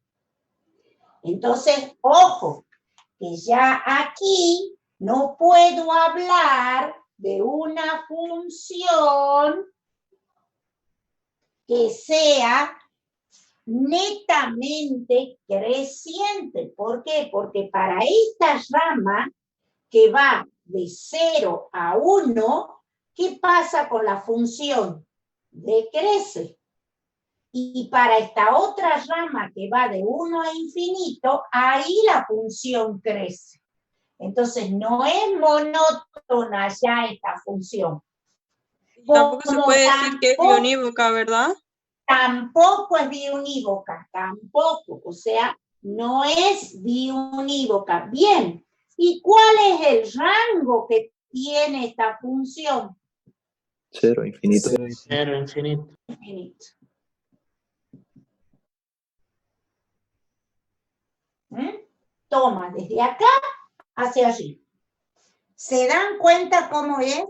Entonces, ojo, que ya aquí no puedo hablar de una función que sea netamente creciente. ¿Por qué? Porque para esta rama que va de 0 a 1, ¿qué pasa con la función? Decrece. Y para esta otra rama que va de 1 a infinito, ahí la función crece. Entonces no es monótona ya esta función. Tampoco se puede decir que es biunívoca, ¿verdad? Tampoco es biunívoca, tampoco. O sea, no es biunívoca. Bien, ¿y cuál es el rango que tiene esta función? 0, infinito. 0, infinito. Infinito. Toma desde acá hacia allí. ¿Se dan cuenta cómo es?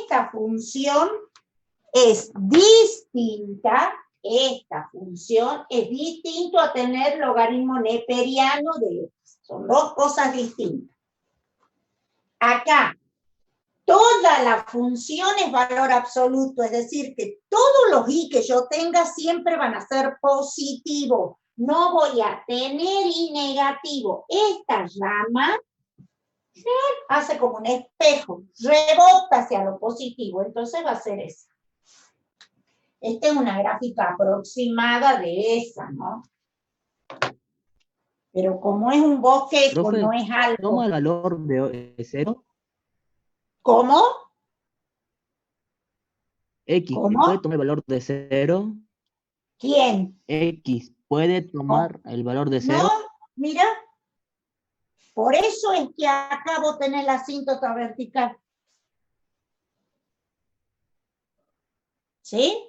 Esta función es distinta, esta función es distinto a tener logaritmo neperiano de x. Son dos cosas distintas. Acá, toda la función es valor absoluto, es decir, que todos los i que yo tenga siempre van a ser positivos. No voy a tener i negativo. Esta rama hace como un espejo, rebota hacia lo positivo, entonces va a ser esa. Esta es una gráfica aproximada de esa, ¿no? Pero como es un bosquejo, Profe, no es algo. ¿toma el valor de 0? ¿Cómo? X, ¿Cómo? ¿puede tomar el valor de 0? ¿Quién? X, ¿puede tomar el valor de 0? No, mira. Por eso es que acá vos tenés la asíntota vertical. ¿Sí?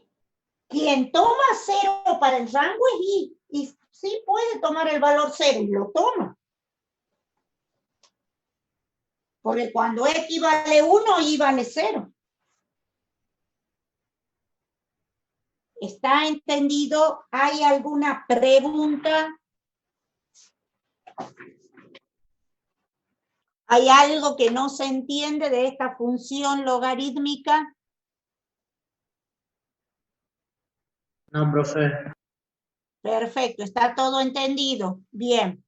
Quien toma 0 para el rango es i. Y sí puede tomar el valor 0 y lo toma. Porque cuando x vale 1, y vale 0. ¿Está entendido? ¿Hay alguna pregunta? ¿Hay algo que no se entiende de esta función logarítmica? No, profe. Perfecto, está todo entendido. Bien.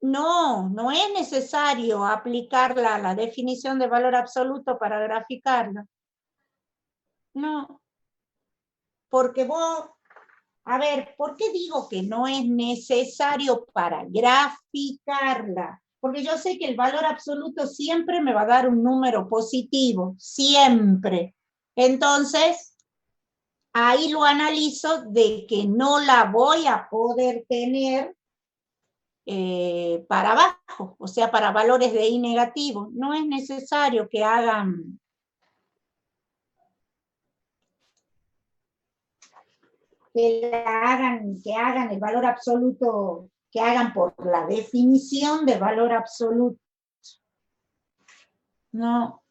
No, no es necesario aplicarla a la definición de valor absoluto para graficarla. No. Porque vos, a ver, ¿por qué digo que no es necesario para graficarla? Porque yo sé que el valor absoluto siempre me va a dar un número positivo, siempre. Entonces, ahí lo analizo de que no la voy a poder tener para abajo, o sea, para valores de i negativo. No es necesario que hagan que hagan el valor absoluto, que hagan por la definición de valor absoluto. No.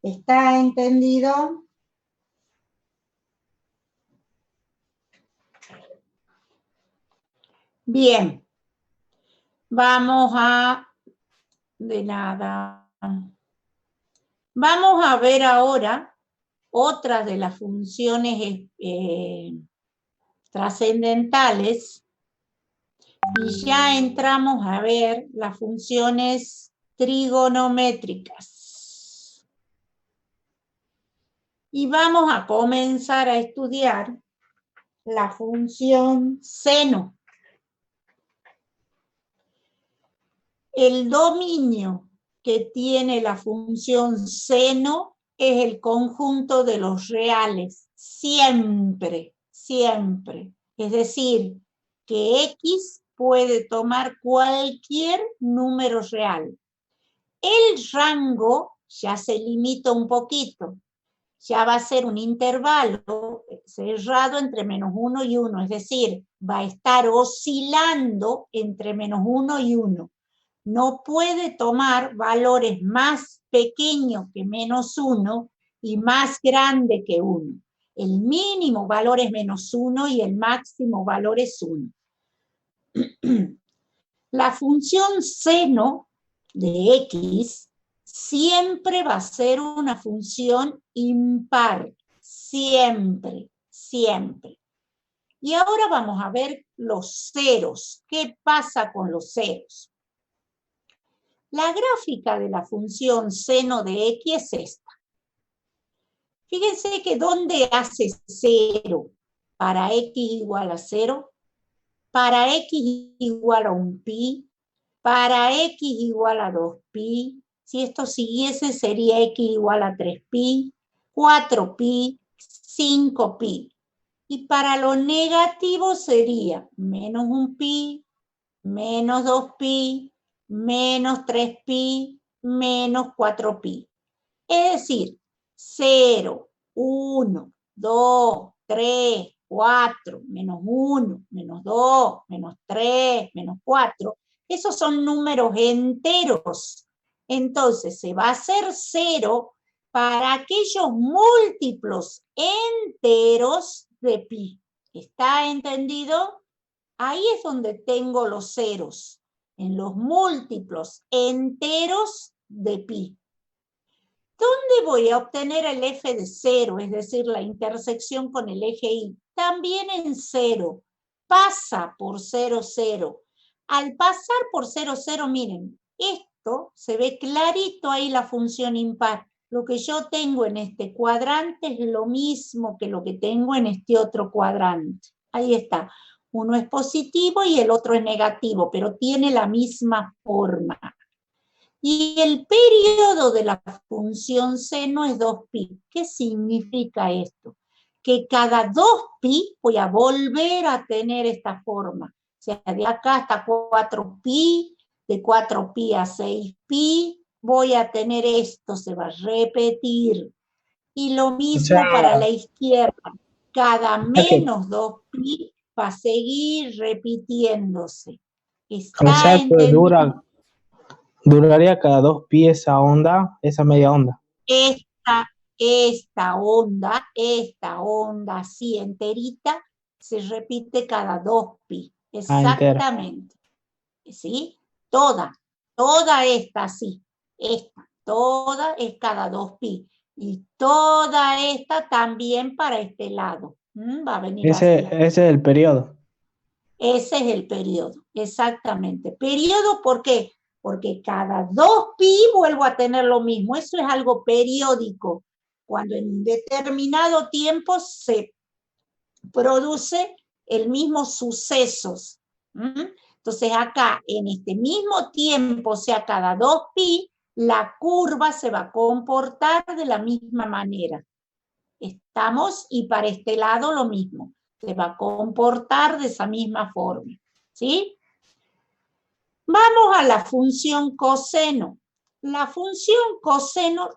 ¿Está entendido? Bien. Vamos a... De nada. Vamos a ver ahora otras de las funciones trascendentales y ya entramos a ver las funciones trigonométricas. Y vamos a comenzar a estudiar la función seno. El dominio que tiene la función seno es el conjunto de los reales, siempre, siempre. Es decir, que X puede tomar cualquier número real. El rango ya se limita un poquito. Ya va a ser un intervalo cerrado entre -1 y 1, es decir, va a estar oscilando entre -1 y 1. No puede tomar valores más pequeños que -1 y más grande que 1. El mínimo valor es -1 y el máximo valor es 1. La función seno de X siempre va a ser una función impar, siempre, siempre. Y ahora vamos a ver los ceros. ¿Qué pasa con los ceros? La gráfica de la función seno de X es esta. Fíjense que ¿dónde hace 0? Para X igual a 0, para X igual a 1 pi, para X igual a 2 pi. Si esto siguiese sería X igual a 3 pi, 4 pi, 5 pi. Y para lo negativo sería menos 1 pi, menos 2 pi, menos 3 pi, menos 4 pi. Es decir, 0, 1, 2, 3, 4, menos 1, menos 2, menos 3, menos 4. Esos son números enteros. Entonces, se va a hacer 0 para aquellos múltiplos enteros de pi. ¿Está entendido? Ahí es donde tengo los ceros, en los múltiplos enteros de pi. ¿Dónde voy a obtener el f de 0? Es decir, la intersección con el eje y. También en 0. Pasa por 0, 0. Al pasar por 0, 0, miren, esto se ve clarito ahí la función impar. Lo que yo tengo en este cuadrante es lo mismo que lo que tengo en este otro cuadrante. Ahí está. Uno es positivo y el otro es negativo, pero tiene la misma forma. Y el periodo de la función seno es 2pi. ¿Qué significa esto? Que cada 2pi voy a volver a tener esta forma. O sea, de acá hasta 4pi, de 4pi a 6pi, voy a tener esto, se va a repetir. Y lo mismo para la izquierda. Cada menos 2pi va a seguir repitiéndose. O sea que duraría cada 2 pi esa onda, esa media onda. Esta onda así enterita, se repite cada 2pi. Exactamente. ¿Sí? Toda esta así. Toda es cada 2pi. Y toda esta también para este lado. Va a venir Ese es el periodo. Ese es el periodo, exactamente. ¿Periodo por qué? Porque cada 2pi vuelvo a tener lo mismo. Eso es algo periódico. Cuando en determinado tiempo se produce el mismo sucesos. Entonces acá, en este mismo tiempo, o sea, cada 2pi, la curva se va a comportar de la misma manera. ¿Estamos? Y para este lado lo mismo. Se va a comportar de esa misma forma. ¿Sí? Vamos a la función coseno. La función coseno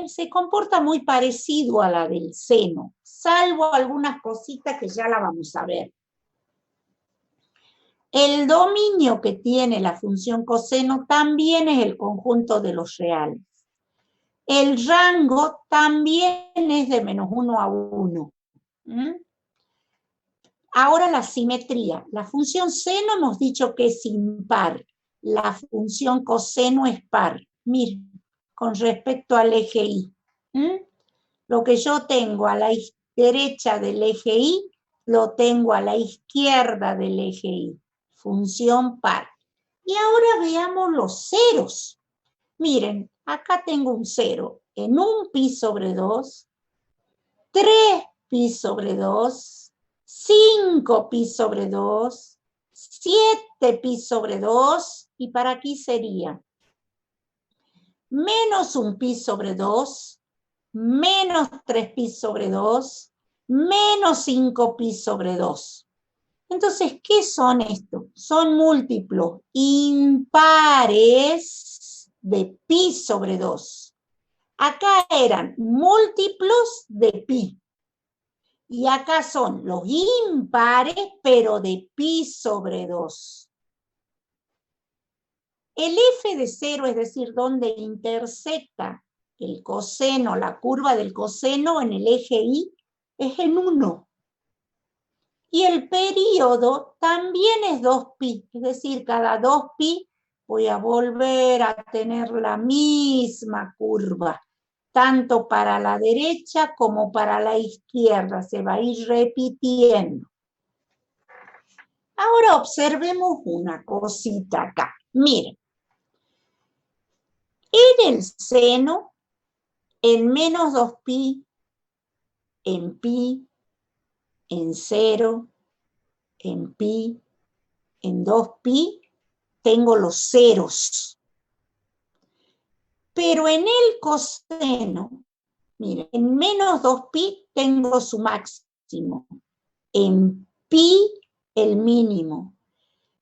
se comporta muy parecido a la del seno, salvo algunas cositas que ya la vamos a ver. El dominio que tiene la función coseno también es el conjunto de los reales. El rango también es de -1 a 1. Ahora la simetría. La función seno hemos dicho que es impar. La función coseno es par. Miren, con respecto al eje Y. Lo que yo tengo a la derecha del eje Y, lo tengo a la izquierda del eje Y. Función par. Y ahora veamos los ceros. Miren, acá tengo un 0 en 1 pi sobre 2, 3 pi sobre 2, 5 pi sobre 2, 7 pi sobre 2, y para aquí sería menos 1 pi sobre 2, menos 3 pi sobre 2, menos 5 pi sobre 2. Entonces, ¿qué son estos? Son múltiplos impares de pi sobre 2. Acá eran múltiplos de pi. Y acá son los impares, pero de pi sobre 2. El f de 0, es decir, donde intersecta el coseno, la curva del coseno en el eje y, es en 1. Y el periodo también es 2pi, es decir, cada 2pi voy a volver a tener la misma curva, tanto para la derecha como para la izquierda, se va a ir repitiendo. Ahora observemos una cosita acá. Miren, en el seno, en menos 2pi, en pi, en 0, en pi, en 2pi, tengo los ceros. Pero en el coseno, miren, en menos 2pi tengo su máximo. En pi, el mínimo.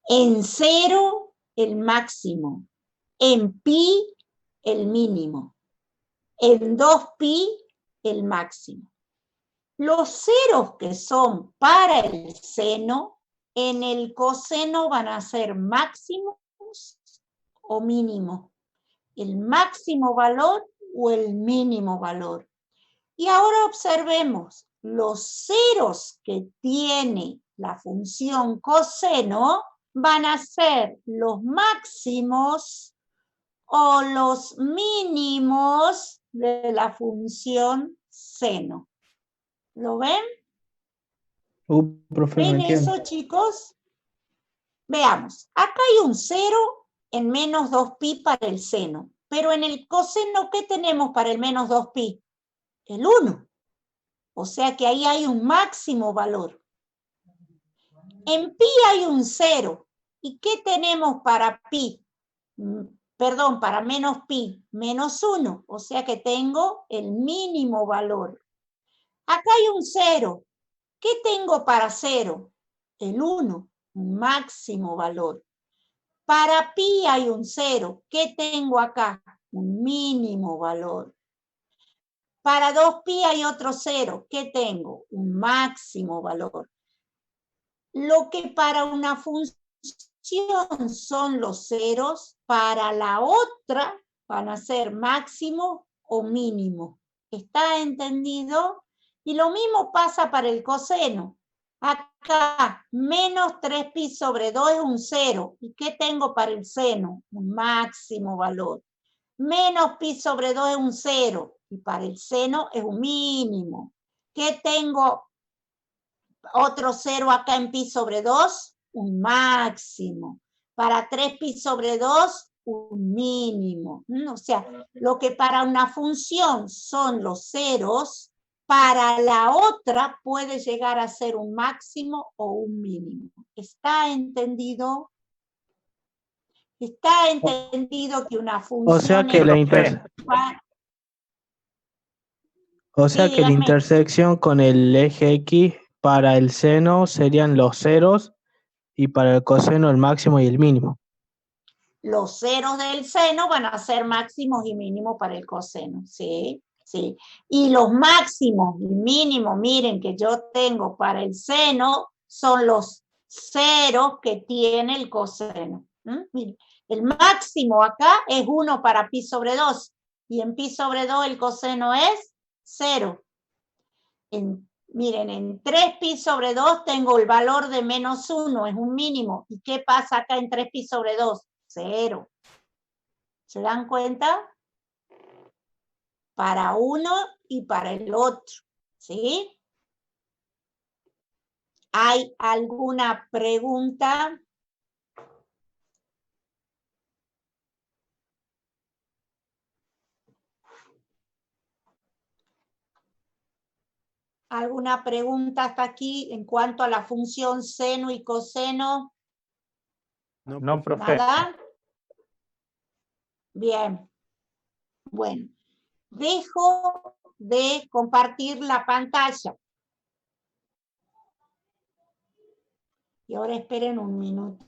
En 0, el máximo. En pi, el mínimo. En 2pi, el máximo. Los ceros que son para el seno, en el coseno van a ser máximos o mínimos. El máximo valor o el mínimo valor. Y ahora observemos, los ceros que tiene la función coseno van a ser los máximos o los mínimos de la función seno. ¿Lo ven? Profe, no ¿Ven entiendo. eso, chicos? Veamos, acá hay un 0 en menos 2pi para el seno, pero en el coseno, ¿qué tenemos para el menos 2pi? El 1. O sea que ahí hay un máximo valor. En pi hay un 0. ¿Y qué tenemos para pi? Perdón, para menos pi, menos 1. O sea que tengo el mínimo valor. Acá hay un 0. ¿Qué tengo para 0? El 1, un máximo valor. Para pi hay un 0. ¿Qué tengo acá? Un mínimo valor. Para 2pi hay otro 0. ¿Qué tengo? Un máximo valor. Lo que para una función son los ceros, para la otra van a ser máximo o mínimo. ¿Está entendido? Y lo mismo pasa para el coseno. Acá, menos 3pi sobre 2 es un 0. ¿Y qué tengo para el seno? Un máximo valor. Menos pi sobre 2 es un 0. Y para el seno es un mínimo. ¿Qué tengo? Otro 0 acá en pi sobre 2, un máximo. Para 3pi sobre 2, un mínimo. O sea, lo que para una función son los ceros, para la otra puede llegar a ser un máximo o un mínimo. ¿Está entendido? ¿Está entendido que una función O sea que es la O sea Sí, que la dígame. intersección con el eje X para el seno serían los ceros y para el coseno el máximo y el mínimo. Los ceros del seno van a ser máximos y mínimos para el coseno, ¿sí? Sí. Y los máximos y mínimos, miren, que yo tengo para el seno, son los ceros que tiene el coseno. Miren, el máximo acá es 1 para pi sobre 2, y en pi sobre 2 el coseno es 0. Miren, en 3pi sobre 2 tengo el valor de menos 1, es un mínimo. ¿Y qué pasa acá en 3pi sobre 2? 0. ¿Se dan cuenta? Para uno y para el otro, ¿sí? ¿Hay alguna pregunta? ¿Alguna pregunta hasta aquí en cuanto a la función seno y coseno? No, profe. ¿Nada? Bien. Bueno, dejo de compartir la pantalla. Y ahora esperen un minutito.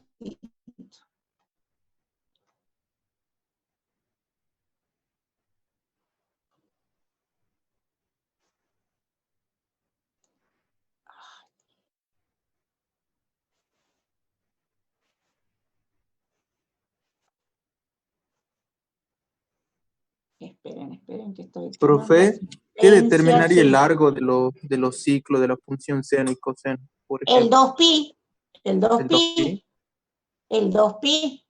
Esperen que estoy tomando Profe, ¿qué determinaría el asistencia, sí. largo de los ciclos de la función seno y coseno? Por El ejemplo, 2pi, el 2pi, el 2pi.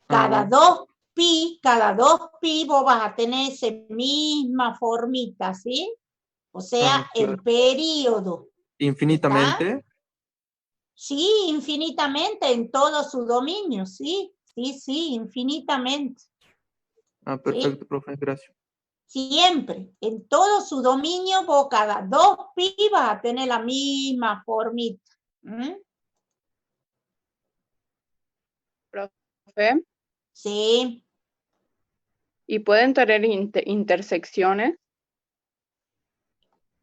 Cada 2pi vos vas a tener esa misma formita, ¿sí? O sea, claro. el periodo. Infinitamente. ¿Está? Sí, infinitamente en todo su dominio, sí, sí, infinitamente. Perfecto, ¿Sí? profe, gracias. Siempre, en todo su dominio, vos cada 2pi vas a tener la misma formita. ¿Mm? Profe, Sí. ¿y pueden tener intersecciones?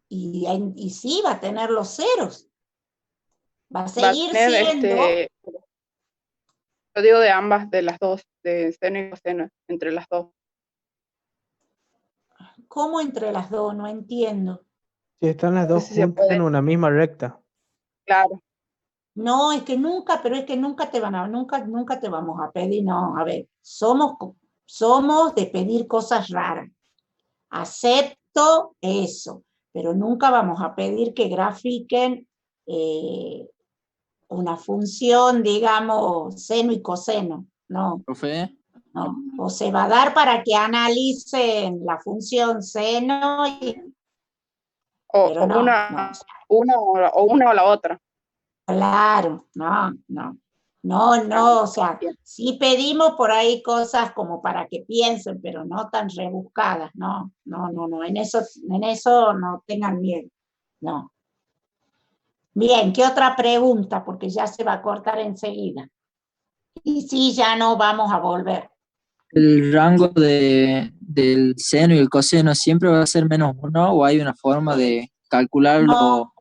Y sí, va a tener los ceros. Va a Va a seguir tener siendo. yo digo de ambas, de las dos, de seno y coseno, entre las dos. ¿Cómo entre las dos? No entiendo. Si están las dos si se juntas puede. en una misma recta. Claro. No, es que nunca, pero es que nunca te nunca te vamos a pedir, no, a ver, somos de pedir cosas raras. Acepto eso, pero nunca vamos a pedir que grafiquen una función, digamos, seno y coseno, no. Profe. No, o se va a dar para que analicen la función seno pero no, una, no. una o la otra. Claro, no, o sea, sí pedimos por ahí cosas como para que piensen, pero no tan rebuscadas, no, en eso no tengan miedo, no. Bien, ¿qué otra pregunta? Porque ya se va a cortar enseguida. Y sí, ya no vamos a volver. ¿El rango del seno y el coseno siempre va a ser -1 o hay una forma de calcularlo?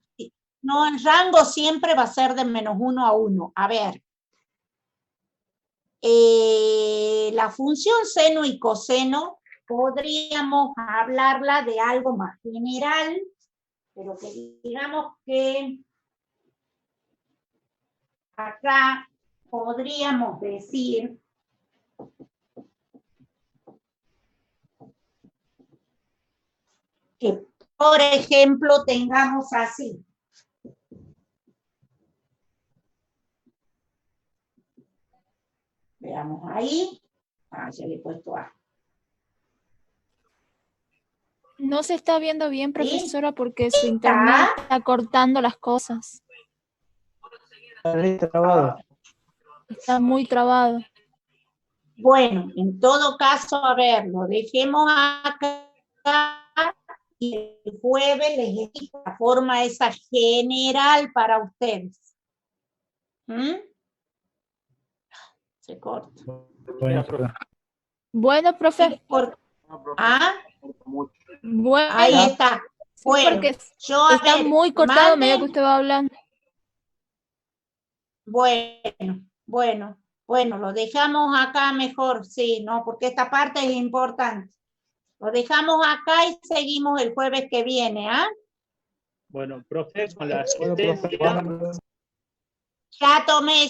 No, el rango siempre va a ser de -1 a 1. A ver, la función seno y coseno podríamos hablarla de algo más general, pero que digamos que acá podríamos decir que, por ejemplo, tengamos así. Veamos ahí. Ya le he puesto A. No se está viendo bien, profesora, porque su internet está cortando las cosas. Está trabado. Está muy trabado. Bueno, en todo caso, a ver, lo dejemos acá y el jueves les explico la forma esa general para ustedes. ¿Mm? Se corta. Bueno, profe. ¿Ah? Bueno. Ahí está. Bueno, porque yo está muy cortado a medida que usted va hablando. Bueno, lo dejamos acá mejor, sí, ¿no? Porque esta parte es importante. Lo dejamos acá y seguimos el jueves que viene, ¿ah? Bueno, profe, con la asistencia. Ya tomé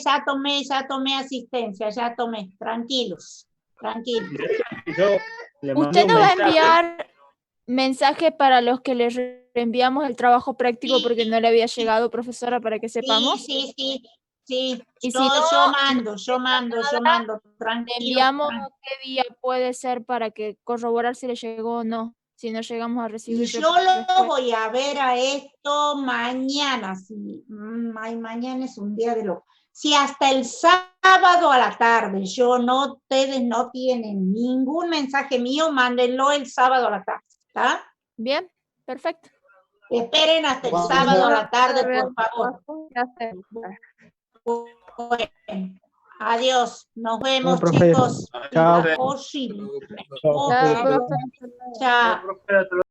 asistencia, ya tomé. Tranquilos. Usted nos va a enviar mensaje para los que les reenviamos el trabajo práctico porque no le había llegado, profesora, para que sepamos. Sí. Y yo mando. Tranquilo. Le enviamos qué día puede ser para que corroborar si le llegó o no. Si no llegamos a recibir. Yo lo voy a ver a esto mañana. Mañana es un día de loco. Si hasta el sábado a la tarde ustedes no tienen ningún mensaje mío, mándenlo el sábado a la tarde. ¿Está? Bien, perfecto. Esperen hasta el Bueno, sábado a la a tarde, ver, por favor. ¿qué hacemos? Bueno, adiós. Nos vemos, profe. chicos. Chao. La Joshi. Chao. Chao, profe. Chao. Profe, hasta luego.